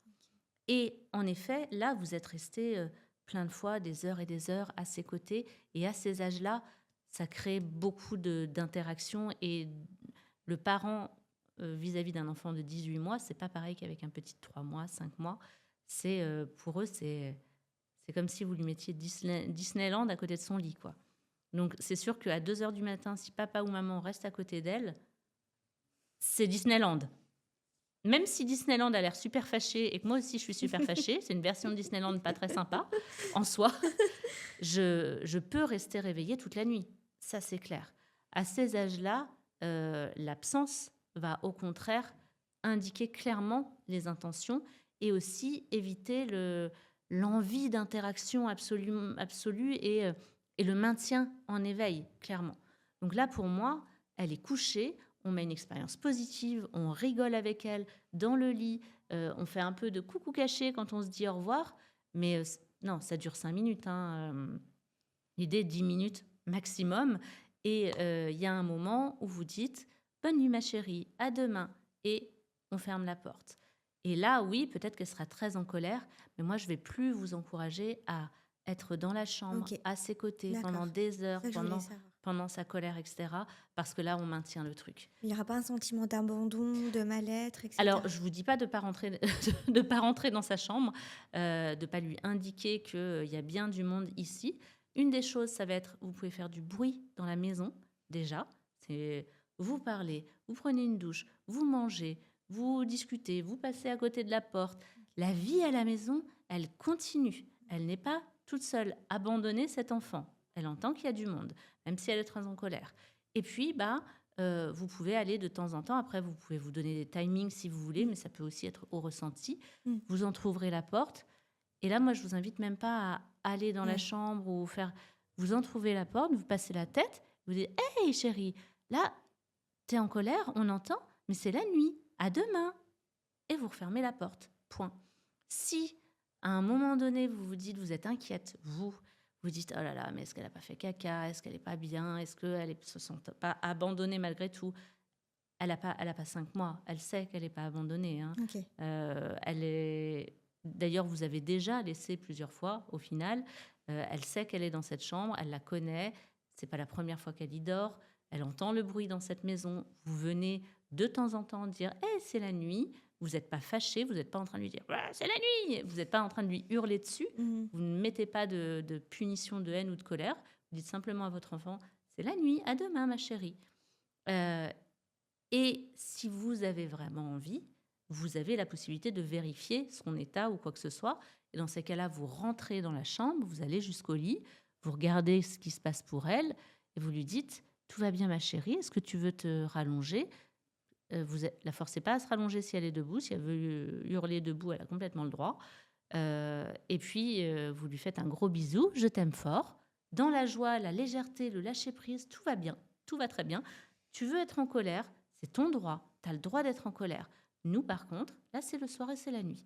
Et en effet, là, vous êtes resté plein de fois, des heures et des heures à ses côtés. Et à ces âges-là, ça crée beaucoup d'interactions. Et le parent, vis-à-vis d'un enfant de 18 mois, c'est pas pareil qu'avec un petit de 3 mois, 5 mois. Pour eux, c'est comme si vous lui mettiez Disneyland à côté de son lit, quoi. Donc, c'est sûr qu'à 2 heures du matin, si papa ou maman reste à côté d'elle, c'est Disneyland. Même si Disneyland a l'air super fâché et que moi aussi je suis super fâchée, c'est une version de Disneyland pas très sympa en soi, je peux rester réveillée toute la nuit. Ça, c'est clair. À ces âges-là, l'absence va au contraire indiquer clairement les intentions et aussi éviter l'envie d'interaction absolue et le maintien en éveil, clairement. Donc là, pour moi, elle est couchée, on met une expérience positive, on rigole avec elle dans le lit, on fait un peu de coucou caché quand on se dit au revoir, mais non, ça dure 5 minutes. L'idée, 10 minutes maximum. Et il y a un moment où vous dites, bonne nuit ma chérie, à demain. Et on ferme la porte. Et là, oui, peut-être qu'elle sera très en colère, mais moi, je ne vais plus vous encourager à être dans la chambre, Ok, à ses côtés, d'accord. pendant des heures, C'est ça que je voulais savoir. pendant sa colère, etc. Parce que là, on maintient le truc. Il n'y aura pas un sentiment d'abandon, de mal-être, etc. Alors, je ne vous dis pas de ne pas rentrer, de pas rentrer dans sa chambre, de ne pas lui indiquer qu'il y a bien du monde ici. Une des choses, ça va être, vous pouvez faire du bruit dans la maison, déjà. C'est vous parlez, vous prenez une douche, vous mangez, vous discutez, vous passez à côté de la porte. La vie à la maison, elle continue. Elle n'est pas toute seule. Abandonnez cet enfant. Elle entend qu'il y a du monde, même si elle est très en colère. Et puis, vous pouvez aller de temps en temps. Après, vous pouvez vous donner des timings si vous voulez, mais ça peut aussi être au ressenti. Mm. Vous entr'ouvrez la porte. Et là, moi, je vous invite même pas à aller dans la Ouais. chambre ou faire. Vous entr'ouvrez la porte, vous passez la tête, vous dites hey chérie, là, t'es en colère, on entend, mais c'est la nuit. À demain. Et vous refermez la porte. Point. Si à un moment donné, vous vous dites, vous êtes inquiète, vous dites, oh là là, mais est-ce qu'elle n'a pas fait caca? Est-ce qu'elle n'est pas bien? Est-ce qu'elle ne se sent pas abandonnée malgré tout? Elle n'a pas 5 mois. Elle sait qu'elle n'est pas abandonnée. Hein. Ok. Elle est... D'ailleurs, vous avez déjà laissé plusieurs fois, au final. Elle sait qu'elle est dans cette chambre, elle la connaît. Ce n'est pas la première fois qu'elle y dort. Elle entend le bruit dans cette maison. Vous venez de temps en temps dire « Hey, c'est la nuit ». Vous n'êtes pas fâché, vous n'êtes pas en train de lui dire « C'est la nuit ». Vous n'êtes pas en train de lui hurler dessus. Mhm. Vous ne mettez pas de punition, de haine ou de colère. Vous dites simplement à votre enfant « C'est la nuit, à demain, ma chérie ». Et si vous avez vraiment envie, vous avez la possibilité de vérifier son état ou quoi que ce soit. Et dans ces cas-là, vous rentrez dans la chambre, vous allez jusqu'au lit, vous regardez ce qui se passe pour elle et vous lui dites « Tout va bien ma chérie, est-ce que tu veux te rallonger ?» La forcez pas à se rallonger si elle est debout. Si elle veut hurler debout, elle a complètement le droit. Et puis, vous lui faites un gros bisou. Je t'aime fort. Dans la joie, la légèreté, le lâcher-prise, tout va bien. Tout va très bien. Tu veux être en colère, c'est ton droit. Tu as le droit d'être en colère. Nous, par contre, là, c'est le soir et c'est la nuit.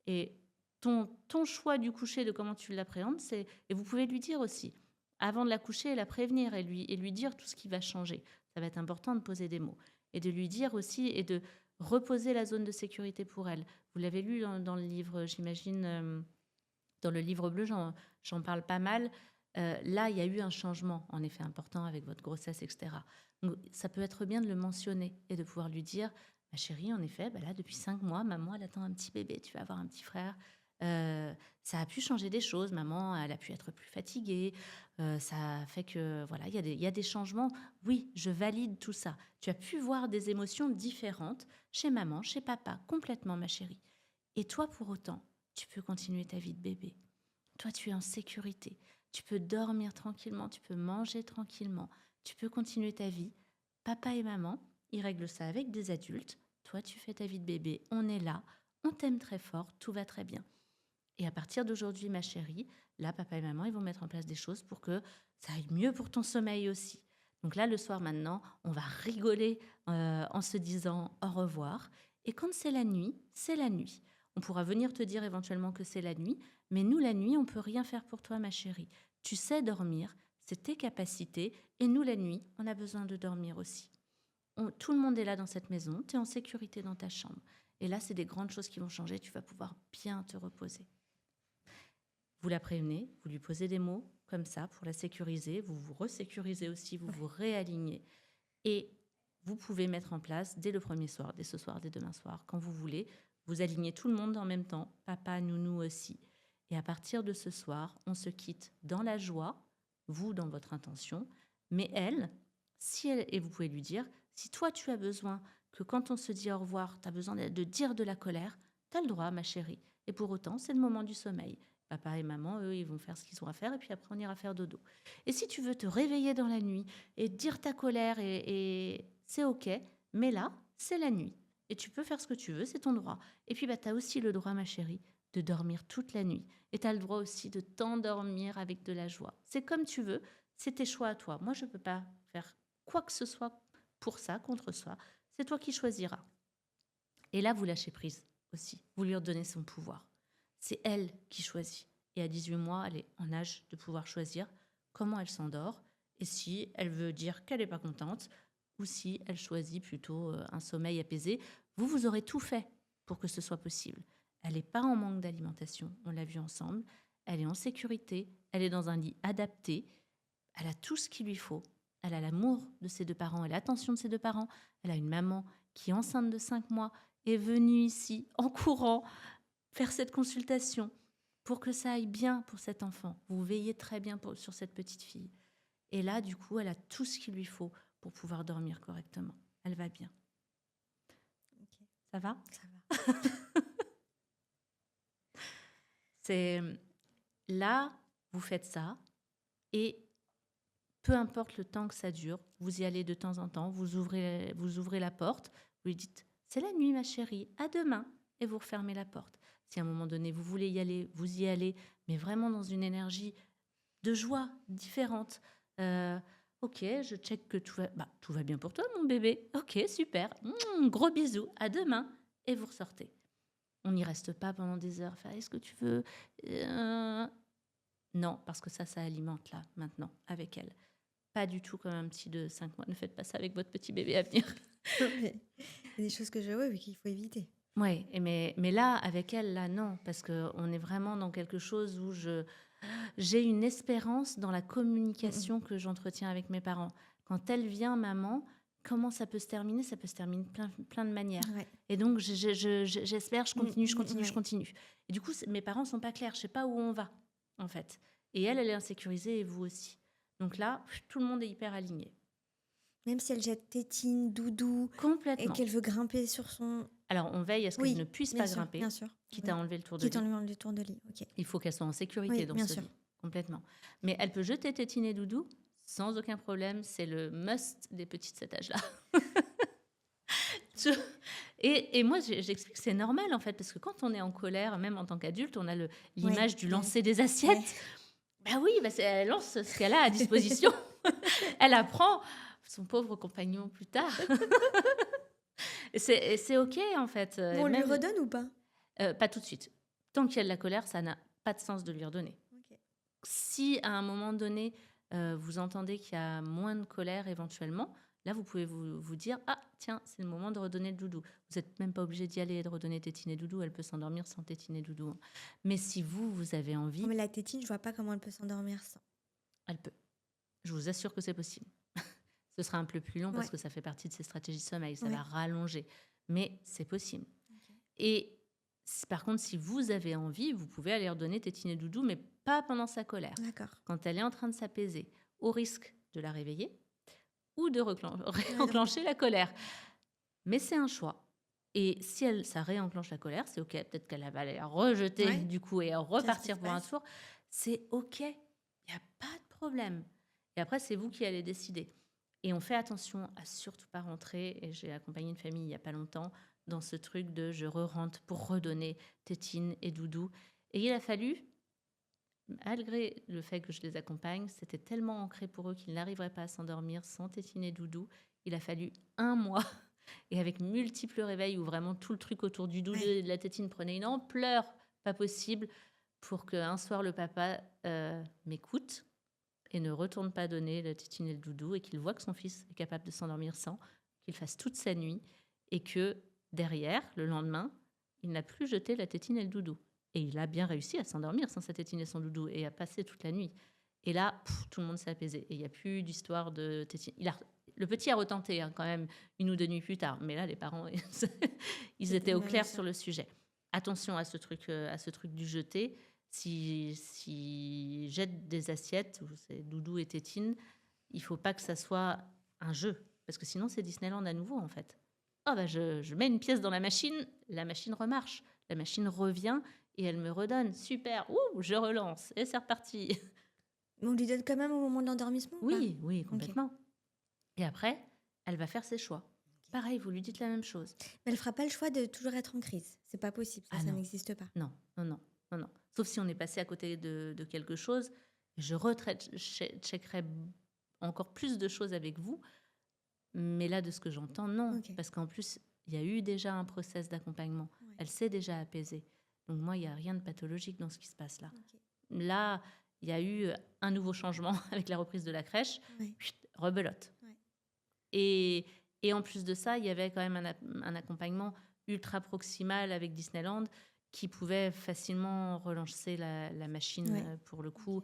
Et ton choix du coucher, de comment tu l'appréhendes, c'est... Et vous pouvez lui dire aussi, avant de la coucher, la prévenir et lui dire tout ce qui va changer. Ça va être important de poser des mots. Et de lui dire aussi, et de reposer la zone de sécurité pour elle. Vous l'avez lu dans le livre, j'imagine, dans le livre bleu, j'en parle pas mal. Là, il y a eu un changement, en effet, important avec votre grossesse, etc. Donc, ça peut être bien de le mentionner et de pouvoir lui dire, ma chérie, en effet, là, depuis 5 mois, maman, elle attend un petit bébé, tu vas avoir un petit frère. Ça a pu changer des choses. Maman, elle a pu être plus fatiguée. Ça fait que, voilà, il y a des changements. Oui, je valide tout ça. Tu as pu voir des émotions différentes chez maman, chez papa, complètement, ma chérie. Et toi, pour autant, tu peux continuer ta vie de bébé. Toi, tu es en sécurité. Tu peux dormir tranquillement, tu peux manger tranquillement. Tu peux continuer ta vie. Papa et maman, ils règlent ça avec des adultes. Toi, tu fais ta vie de bébé. On est là. On t'aime très fort. Tout va très bien. Et à partir d'aujourd'hui, ma chérie, là, papa et maman, ils vont mettre en place des choses pour que ça aille mieux pour ton sommeil aussi. Donc là, le soir maintenant, on va rigoler en se disant au revoir. Et quand c'est la nuit, c'est la nuit. On pourra venir te dire éventuellement que c'est la nuit, mais nous, la nuit, on ne peut rien faire pour toi, ma chérie. Tu sais dormir, c'est tes capacités, et nous, la nuit, on a besoin de dormir aussi. Tout le monde est là dans cette maison, tu es en sécurité dans ta chambre. Et là, c'est des grandes choses qui vont changer, tu vas pouvoir bien te reposer. Vous la prévenez, vous lui posez des mots comme ça pour la sécuriser, vous vous resécurisez aussi, vous vous réalignez. Et vous pouvez mettre en place dès le premier soir, dès ce soir, dès demain soir, quand vous voulez, vous alignez tout le monde en même temps, papa, nounou aussi. Et à partir de ce soir, on se quitte dans la joie, vous dans votre intention, mais elle, et vous pouvez lui dire, si toi tu as besoin que quand on se dit au revoir, tu as besoin de dire de la colère, tu as le droit, ma chérie. Et pour autant, c'est le moment du sommeil. Papa et maman, eux, ils vont faire ce qu'ils ont à faire et puis après, on ira faire dodo. Et si tu veux te réveiller dans la nuit et dire ta colère, et c'est OK, mais là, c'est la nuit. Et tu peux faire ce que tu veux, c'est ton droit. Et puis, tu as aussi le droit, ma chérie, de dormir toute la nuit. Et tu as le droit aussi de t'endormir avec de la joie. C'est comme tu veux, c'est tes choix à toi. Moi, je ne peux pas faire quoi que ce soit pour ça, contre ça. C'est toi qui choisiras. Et là, vous lâchez prise aussi. Vous lui redonnez son pouvoir. C'est elle qui choisit. Et à 18 mois, elle est en âge de pouvoir choisir comment elle s'endort. Et si elle veut dire qu'elle n'est pas contente, ou si elle choisit plutôt un sommeil apaisé. Vous aurez tout fait pour que ce soit possible. Elle n'est pas en manque d'alimentation, on l'a vu ensemble. Elle est en sécurité, elle est dans un lit adapté, elle a tout ce qu'il lui faut. Elle a l'amour de ses deux parents, elle a l'attention de ses deux parents. Elle a une maman qui, enceinte de 5 mois, est venue ici en courant faire cette consultation pour que ça aille bien pour cet enfant. Vous veillez très bien sur cette petite fille. Et là, du coup, elle a tout ce qu'il lui faut pour pouvoir dormir correctement. Elle va bien. Ok. Ça va ? Ça va. C'est là, vous faites ça et peu importe le temps que ça dure, vous y allez de temps en temps, vous ouvrez la porte, vous lui dites « c'est la nuit ma chérie, à demain » et vous refermez la porte. Si à un moment donné vous voulez y aller, vous y allez, mais vraiment dans une énergie de joie différente. Ok, je check que tout va bien pour toi mon bébé. Ok, super, gros bisous, à demain et vous ressortez. On n'y reste pas pendant des heures. Enfin, est-ce que tu veux Non, parce que ça alimente là, maintenant, avec elle. Pas du tout comme un petit de 5 mois. Ne faites pas ça avec votre petit bébé à venir. Il y a des choses que qu'il faut éviter. Oui, mais là, avec elle, là, non. Parce qu'on est vraiment dans quelque chose où j'ai une espérance dans la communication que j'entretiens avec mes parents. Quand elle vient, maman, comment ça peut se terminer ? Ça peut se terminer plein de manières. Ouais. Et donc, j'espère, je continue. Ouais. Et du coup, mes parents ne sont pas clairs. Je ne sais pas où on va, en fait. Et elle est insécurisée et vous aussi. Donc là, tout le monde est hyper aligné. Même si elle jette tétine, doudou, Complètement. et qu'elle veut grimper sur son... Alors, on veille à ce qu'elle ne puisse pas grimper, bien sûr. quitte à enlever le tour de lit. Le tour de lit, ok. Il faut qu'elle soit en sécurité dans ce lit, complètement. Mais elle peut jeter tétine et doudou sans aucun problème. C'est le must des petits de cet âge-là. Et moi, j'explique que c'est normal, en fait, parce que quand on est en colère, même en tant qu'adulte, on a l'image du lancer des assiettes. Ouais. Oui, elle lance ce qu'elle a à disposition. Elle apprend son pauvre compagnon plus tard. C'est OK, en fait. On lui redonne ou pas ? Pas tout de suite. Tant qu'il y a de la colère, ça n'a pas de sens de lui redonner. Okay. Si, à un moment donné, vous entendez qu'il y a moins de colère éventuellement, là, vous pouvez vous dire « Ah, tiens, c'est le moment de redonner le doudou ». Vous n'êtes même pas obligé d'y aller et de redonner tétine et doudou. Elle peut s'endormir sans tétine et doudou. Mais si vous avez envie... Mais la tétine, je ne vois pas comment elle peut s'endormir sans. Elle peut. Je vous assure que c'est possible. Ce sera un peu plus long parce que ça fait partie de ces stratégies de sommeil. Ça va rallonger. Mais c'est possible. Okay. Et par contre, si vous avez envie, vous pouvez aller redonner tétine et doudou, mais pas pendant sa colère. D'accord. Quand elle est en train de s'apaiser, au risque de la réveiller ou de réenclencher la colère. Mais c'est un choix. Et si ça réenclenche la colère, c'est OK. Peut-être qu'elle va aller rejeter du coup et repartir pour un tour. C'est OK. Il n'y a pas de problème. Et après, c'est vous qui allez décider. Et on fait attention à surtout pas rentrer. Et j'ai accompagné une famille il n'y a pas longtemps dans ce truc de je re-rentre pour redonner tétine et doudou. Et il a fallu, malgré le fait que je les accompagne, c'était tellement ancré pour eux qu'ils n'arriveraient pas à s'endormir sans tétine et doudou. Il a fallu 1 mois. Et avec multiples réveils où vraiment tout le truc autour du doudou et de la tétine prenait une ampleur pas possible pour qu'un soir le papa m'écoute et ne retourne pas donner la tétine et le doudou et qu'il voit que son fils est capable de s'endormir sans, qu'il fasse toute sa nuit et que derrière, le lendemain, il n'a plus jeté la tétine et le doudou. Et il a bien réussi à s'endormir sans sa tétine et son doudou et à passer toute la nuit. Et là, tout le monde s'est apaisé. Et il n'y a plus d'histoire de tétine. Le petit a retenté quand même 1 ou 2 nuits plus tard. Mais là, les parents, ils étaient au clair sur le sujet. Attention à ce truc du jeter. Si jette des assiettes, où c'est doudou et tétine, il ne faut pas que ça soit un jeu. Parce que sinon, c'est Disneyland à nouveau, en fait. Je mets une pièce dans la machine remarche. La machine revient et elle me redonne. Super, je relance. Et c'est reparti. On lui donne quand même au moment de l'endormissement ? Oui, complètement. Okay. Et après, elle va faire ses choix. Okay. Pareil, vous lui dites la même chose. Mais elle ne fera pas le choix de toujours être en crise. C'est pas possible, ça n'existe pas. Non. Sauf si on est passé à côté de quelque chose. Je checkerai encore plus de choses avec vous. Mais là, de ce que j'entends, non. Okay. Parce qu'en plus, il y a eu déjà un process d'accompagnement. Ouais. Elle s'est déjà apaisée. Donc moi, il n'y a rien de pathologique dans ce qui se passe là. Okay. Là, il y a eu un nouveau changement avec la reprise de la crèche. Ouais. Rebelote. Ouais. Et en plus de ça, il y avait quand même un accompagnement ultra proximal avec Disneyland qui pouvait facilement relancer la machine pour le coup.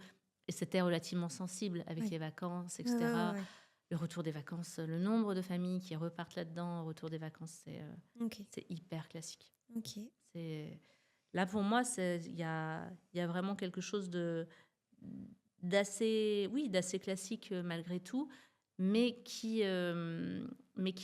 Et c'était relativement sensible avec les vacances, etc. Ouais. Le retour des vacances, le nombre de familles qui repartent là-dedans, au retour des vacances, c'est hyper classique. Là, pour moi, il y a vraiment quelque chose d'assez classique malgré tout, mais qui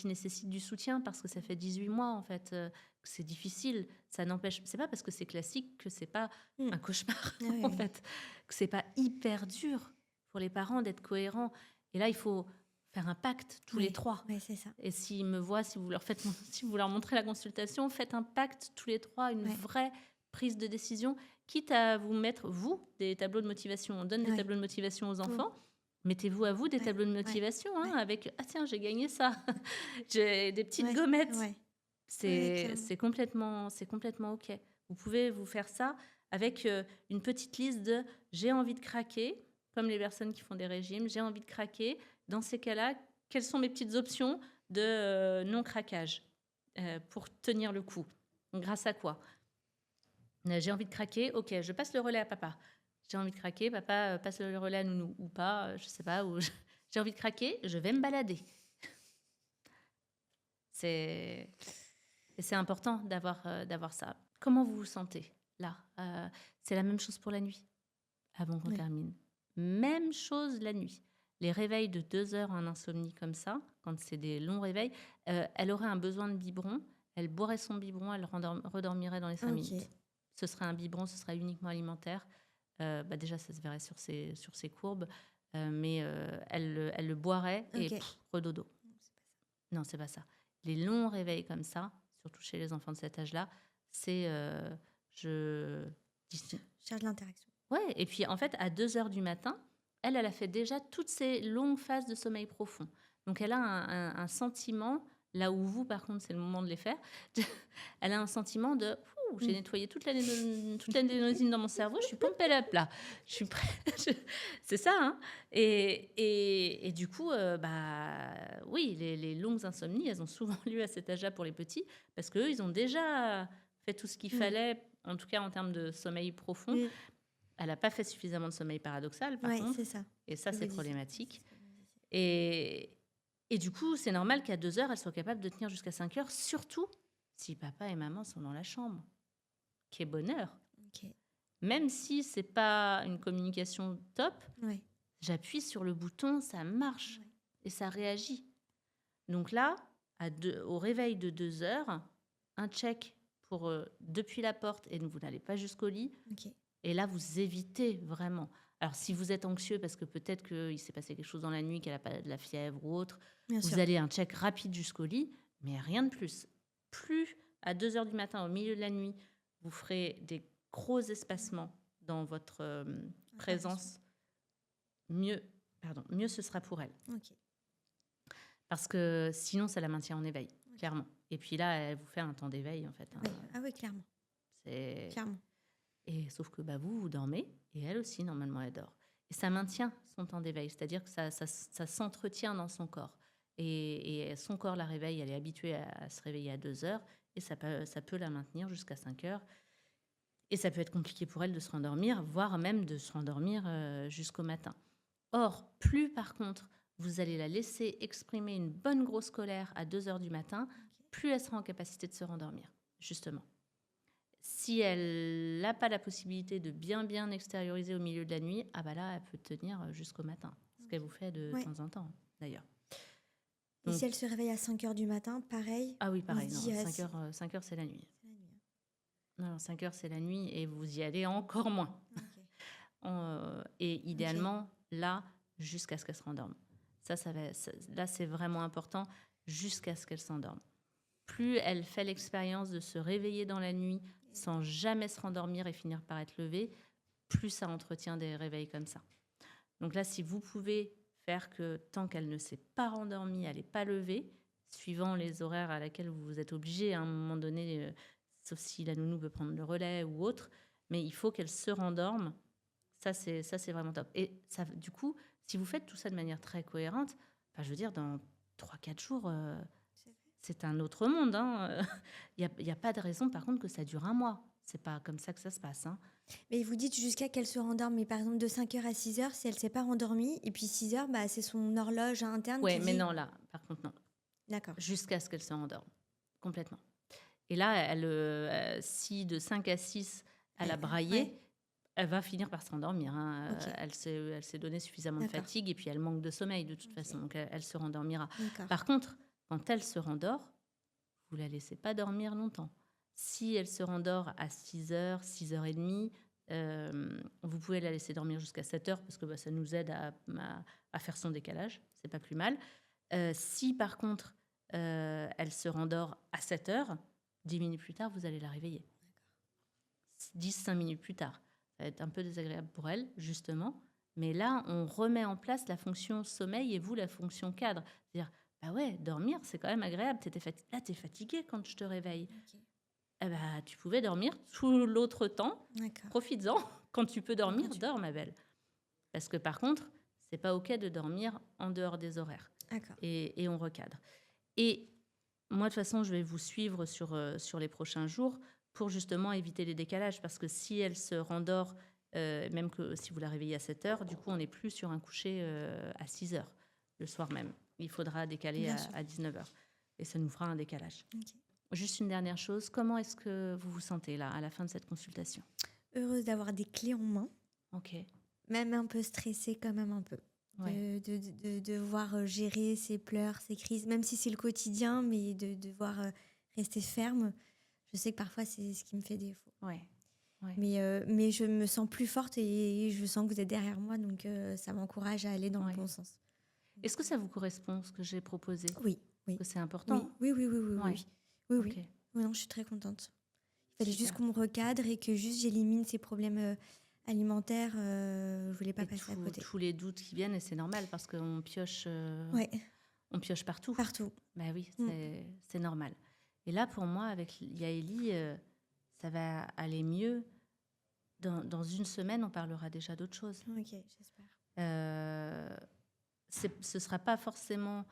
nécessite du soutien parce que ça fait 18 mois, en fait, que c'est difficile. Ça n'empêche... C'est pas parce que c'est classique que c'est pas un cauchemar, en fait. Que c'est pas hyper dur pour les parents d'être cohérents. Et là, il faut faire un pacte tous les trois. C'est ça. Et s'ils me voient, si vous leur montrez la consultation, faites un pacte tous les trois, une vraie prise de décision, quitte à vous mettre, vous, des tableaux de motivation. On donne des tableaux de motivation aux enfants. Mettez-vous à vous des tableaux de motivation avec « Ah tiens, j'ai gagné ça, j'ai des petites gommettes ». C'est complètement OK. Vous pouvez vous faire ça avec une petite liste de « J'ai envie de craquer », comme les personnes qui font des régimes, « J'ai envie de craquer ». Dans ces cas-là, quelles sont mes petites options de non-craquage pour tenir le coup? Grâce à quoi? J'ai envie de craquer, ok, je passe le relais à papa. J'ai envie de craquer, papa passe le relais à nounou ou pas, je sais pas. J'ai envie de craquer, je vais me balader. C'est important d'avoir ça. Comment vous vous sentez là? C'est la même chose pour la nuit, avant qu'on termine. Même chose la nuit. Les réveils de 2 heures en insomnie comme ça, quand c'est des longs réveils, elle aurait un besoin de biberon, elle boirait son biberon, elle redormirait dans les 5 minutes. Ce serait un biberon, ce serait uniquement alimentaire. Déjà, ça se verrait sur ses courbes, mais elle le boirait et redodo. Non, c'est pas ça. Les longs réveils comme ça, surtout chez les enfants de cet âge-là, c'est... je cherche l'interaction. Ouais, et puis en fait, à 2 heures du matin, elle a fait déjà toutes ces longues phases de sommeil profond. Donc, elle a un sentiment, là où vous, par contre, c'est le moment de les faire, elle a un sentiment de « j'ai nettoyé toute l'adénosine dans mon cerveau, je suis pompée là, je suis prête. » C'est ça, hein. Et du coup, oui, les longues insomnies, elles ont souvent lieu à cet âge-là pour les petits, parce qu'eux, ils ont déjà fait tout ce qu'il fallait, en tout cas en termes de sommeil profond. Elle n'a pas fait suffisamment de sommeil paradoxal, par contre. C'est ça. Et ça, c'est problématique. Et du coup, c'est normal qu'à 2 heures, elle soit capable de tenir jusqu'à 5 heures, surtout si papa et maman sont dans la chambre. Quel bonheur. Même si ce n'est pas une communication top, j'appuie sur le bouton, ça marche et ça réagit. Donc là, au réveil de 2 heures, un check pour depuis la porte et vous n'allez pas jusqu'au lit. Et là, vous évitez vraiment. Alors, si vous êtes anxieux parce que peut-être qu'il s'est passé quelque chose dans la nuit, qu'elle n'a pas de la fièvre ou autre, vous allez un check rapide jusqu'au lit, mais rien de plus. Plus à 2 heures du matin, au milieu de la nuit, vous ferez des gros espacements dans votre présence, mieux ce sera pour elle. Parce que sinon, ça la maintient en éveil, clairement. Et puis là, elle vous fait un temps d'éveil, en fait. Ah oui, clairement. Clairement. Et sauf que vous dormez, et elle aussi, normalement, elle dort. Et ça maintient son temps d'éveil, c'est-à-dire que ça s'entretient dans son corps. Et son corps la réveille, elle est habituée à se réveiller à 2 heures, et ça peut la maintenir jusqu'à 5 heures. Et ça peut être compliqué pour elle de se rendormir, voire même de se rendormir jusqu'au matin. Or, plus par contre, vous allez la laisser exprimer une bonne grosse colère à 2 heures du matin, plus elle sera en capacité de se rendormir, justement. Si elle n'a pas la possibilité de bien extérioriser au milieu de la nuit, là, elle peut tenir jusqu'au matin. Ce qu'elle vous fait de temps en temps, d'ailleurs. Donc, et si elle se réveille à 5 heures du matin, pareil? Ah oui, pareil. Non, 5 heures, c'est la nuit. Non, 5 heures, c'est la nuit et vous y allez encore moins. Et idéalement, là, jusqu'à ce qu'elle se rendorme. Là, c'est vraiment important, jusqu'à ce qu'elle s'endorme. Plus elle fait l'expérience de se réveiller dans la nuit sans jamais se rendormir et finir par être levée, plus ça entretient des réveils comme ça. Donc là, si vous pouvez faire que tant qu'elle ne s'est pas rendormie, elle n'est pas levée, suivant les horaires à laquelle vous êtes obligé à un moment donné, sauf si la nounou peut prendre le relais ou autre, mais il faut qu'elle se rendorme. Ça, c'est vraiment top. Et ça, du coup, si vous faites tout ça de manière très cohérente, je veux dire, dans 3-4 jours, C'est vrai. c'est un autre monde. Il n'y a pas de raison, par contre, que ça dure un mois. C'est pas comme ça que ça se passe. Mais vous dites jusqu'à qu'elle se rendorme, mais par exemple de 5 heures à 6 heures, si elle s'est pas rendormie, et puis 6 heures, bah, c'est son horloge interne Ouais, qui mais dit... non, là, par contre, non. D'accord. Jusqu'à ce qu'elle se rendorme, complètement. Et là, si de 5 à 6, elle a braillé, Ouais. elle va finir par se rendormir. Ok. Elle s'est donné suffisamment de D'accord. fatigue et puis elle manque de sommeil de toute façon, donc elle se rendormira. D'accord. Par contre, quand elle se rendort, vous la laissez pas dormir longtemps. Si elle se rendort à 6 heures, 6h30, vous pouvez la laisser dormir jusqu'à 7 heures parce que ça nous aide à faire son décalage. C'est pas plus mal. Si par contre, elle se rendort à 7 heures, 10 minutes plus tard, vous allez la réveiller. 10-5 minutes plus tard. Ça va être un peu désagréable pour elle, justement. Mais là, on remet en place la fonction sommeil et vous, la fonction cadre. C'est-à-dire, bah ouais, dormir, c'est quand même agréable. Là, t'es fatiguée quand je te réveille. Ok. Eh bah, tu pouvais dormir tout l'autre temps. D'accord. Profites-en. Quand tu peux dormir, Quand tu dors, ma belle. Parce que par contre, c'est pas OK de dormir en dehors des horaires. D'accord. Et on recadre. Et moi, de toute façon, je vais vous suivre sur les prochains jours pour justement éviter les décalages. Parce que si elle se rendort, même que si vous la réveillez à 7 heures, du coup, on n'est plus sur un coucher à 6 heures le soir même. Il faudra décaler Bien sûr. à 19 heures. Et ça nous fera un décalage. Ok. Juste une dernière chose, comment est-ce que vous vous sentez là, à la fin de cette consultation? Heureuse d'avoir des clés en main, OK. même un peu stressée quand même un peu. Ouais. De devoir gérer ses pleurs, ses crises, même si c'est le quotidien, mais de devoir rester ferme. Je sais que parfois c'est ce qui me fait défaut. Ouais. Mais je me sens plus forte et je sens que vous êtes derrière moi, donc ça m'encourage à aller dans Ouais. le bon sens. Est-ce que ça vous correspond, ce que j'ai proposé? Oui, oui. Que c'est important? Oui. Ouais. Oui. Ok. Oui, non, je suis très contente. Il fallait juste Super. qu'on me recadre et que juste j'élimine ces problèmes alimentaires. Je voulais pas Et passer à côté. tous les doutes qui viennent, et c'est normal parce qu'on pioche, Ouais, on pioche partout. partout. Bah oui, Mm. c'est normal. Et là, pour moi, avec Yaeli, ça va aller mieux. Dans une semaine, on parlera déjà d'autre chose. Ok, j'espère. Ce ne sera pas forcément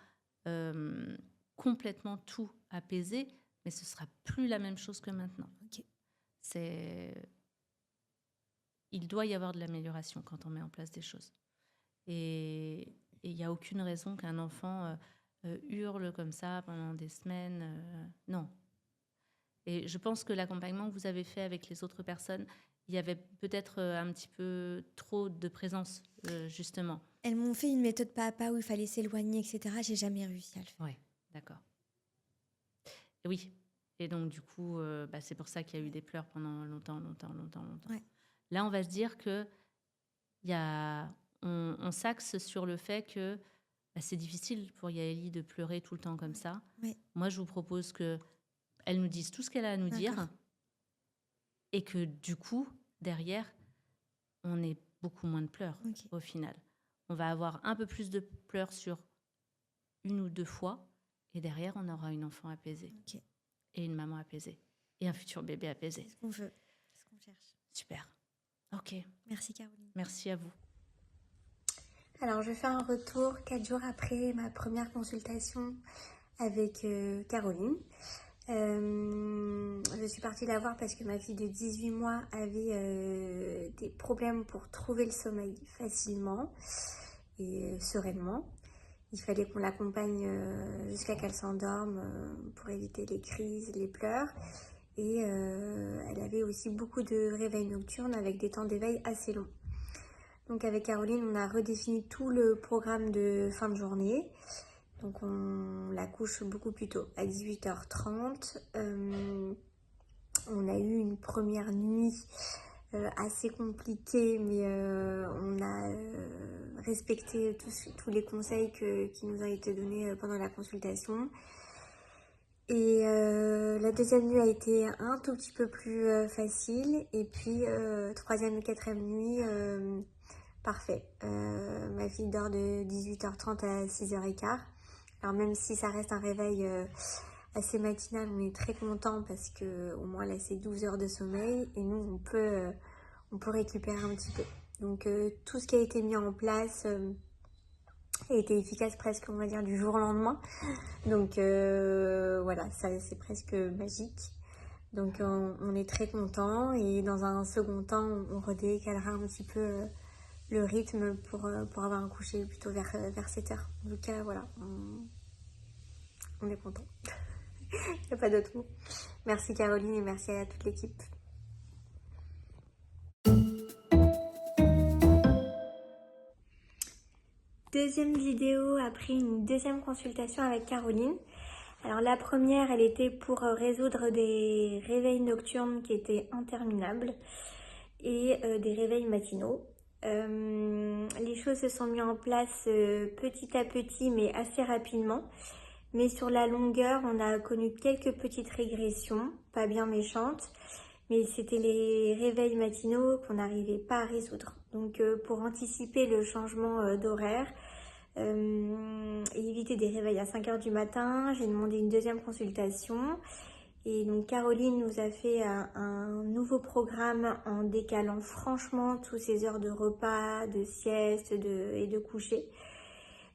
complètement tout apaisé, mais ce sera plus la même chose que maintenant. Ok. Il doit y avoir de l'amélioration quand on met en place des choses. Et il n'y a aucune raison qu'un enfant hurle comme ça pendant des semaines. Non. Et je pense que l'accompagnement que vous avez fait avec les autres personnes, il y avait peut-être un petit peu trop de présence, justement. Elles m'ont fait une méthode pas à pas où il fallait s'éloigner, etc. J'ai jamais réussi à le faire. Oui, d'accord. Et oui. Et donc, du coup, c'est pour ça qu'il y a eu des pleurs pendant longtemps. Ouais. Là, on va se dire que on s'axe sur le fait que c'est difficile pour Yaeli de pleurer tout le temps comme ça. Ouais. Moi, je vous propose qu'elle nous dise tout ce qu'elle a à nous dire D'accord. et que, du coup, derrière, on ait beaucoup moins de pleurs Ok. au final. On va avoir un peu plus de pleurs sur 1 ou 2 fois et derrière, on aura une enfant apaisée Ok. et une maman apaisée et un futur bébé apaisé. C'est ce qu'on veut. C'est ce qu'on cherche. Super. Ok. Merci Caroline. Merci à vous. Alors, je fais un retour 4 jours après ma première consultation avec Caroline. Je suis partie la voir parce que ma fille de 18 mois avait des problèmes pour trouver le sommeil facilement et sereinement. Il fallait qu'on l'accompagne jusqu'à qu'elle s'endorme pour éviter les crises, les pleurs. Et elle avait aussi beaucoup de réveils nocturnes avec des temps d'éveil assez longs. Donc avec Caroline, on a redéfini tout le programme de fin de journée. Donc on la couche beaucoup plus tôt, à 18h30. On a eu une première nuit assez compliquée, mais on a respecté tous les conseils qui nous ont été donnés pendant la consultation. Et la deuxième nuit a été un tout petit peu plus facile. Et puis, troisième et quatrième nuit, parfait. Ma fille dort de 18h30 à 6h15. Alors même si ça reste un réveil assez matinal, on est très content parce que au moins là c'est 12 heures de sommeil et nous on peut récupérer un petit peu. Donc tout ce qui a été mis en place et était efficace presque, on va dire, du jour au lendemain. Donc voilà, ça c'est presque magique. Donc on est très content, et dans un second temps, on redécalera un petit peu le rythme pour avoir un coucher plutôt vers 7 heures. En tout cas, voilà, on est content. Il n'y a pas d'autre mot. Merci Caroline et merci à toute l'équipe. Deuxième vidéo après une deuxième consultation avec Caroline. Alors la première, elle était pour résoudre des réveils nocturnes qui étaient interminables et des réveils matinaux. Les choses se sont mises en place petit à petit mais assez rapidement. Mais sur la longueur, on a connu quelques petites régressions, pas bien méchantes. Mais c'était les réveils matinaux qu'on n'arrivait pas à résoudre. Donc pour anticiper le changement d'horaire et éviter des réveils à 5 h du matin, j'ai demandé une deuxième consultation. Et donc Caroline nous a fait un nouveau programme en décalant franchement toutes ces heures de repas, de sieste et de coucher.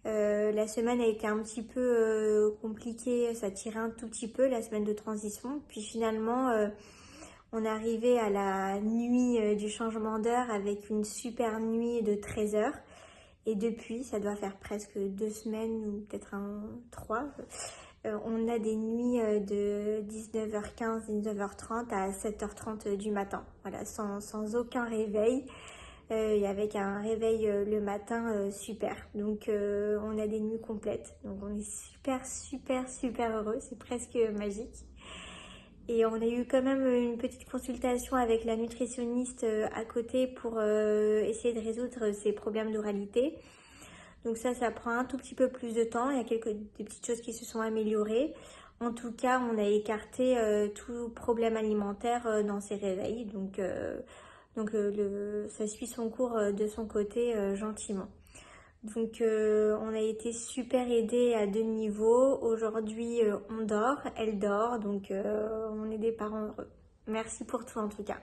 La semaine a été un petit peu compliquée, ça tirait un tout petit peu la semaine de transition. Puis finalement, on est arrivé à la nuit du changement d'heure avec une super nuit de 13 heures. Et depuis, ça doit faire presque 2 semaines ou peut-être 3. On a des nuits de 19h15, 19h30 à 7h30 du matin. Voilà, sans aucun réveil. Et avec un réveil le matin super. Donc on a des nuits complètes. Donc on est super heureux. C'est presque magique. Et on a eu quand même une petite consultation avec la nutritionniste à côté pour essayer de résoudre ces problèmes d'oralité. Donc ça prend un tout petit peu plus de temps. Il y a des petites choses qui se sont améliorées. En tout cas, on a écarté tout problème alimentaire dans ces réveils. Donc ça suit son cours de son côté gentiment. Donc on a été super aidés à 2 niveaux. Aujourd'hui on dort, elle dort, donc on est des parents heureux. Merci pour tout en tout cas.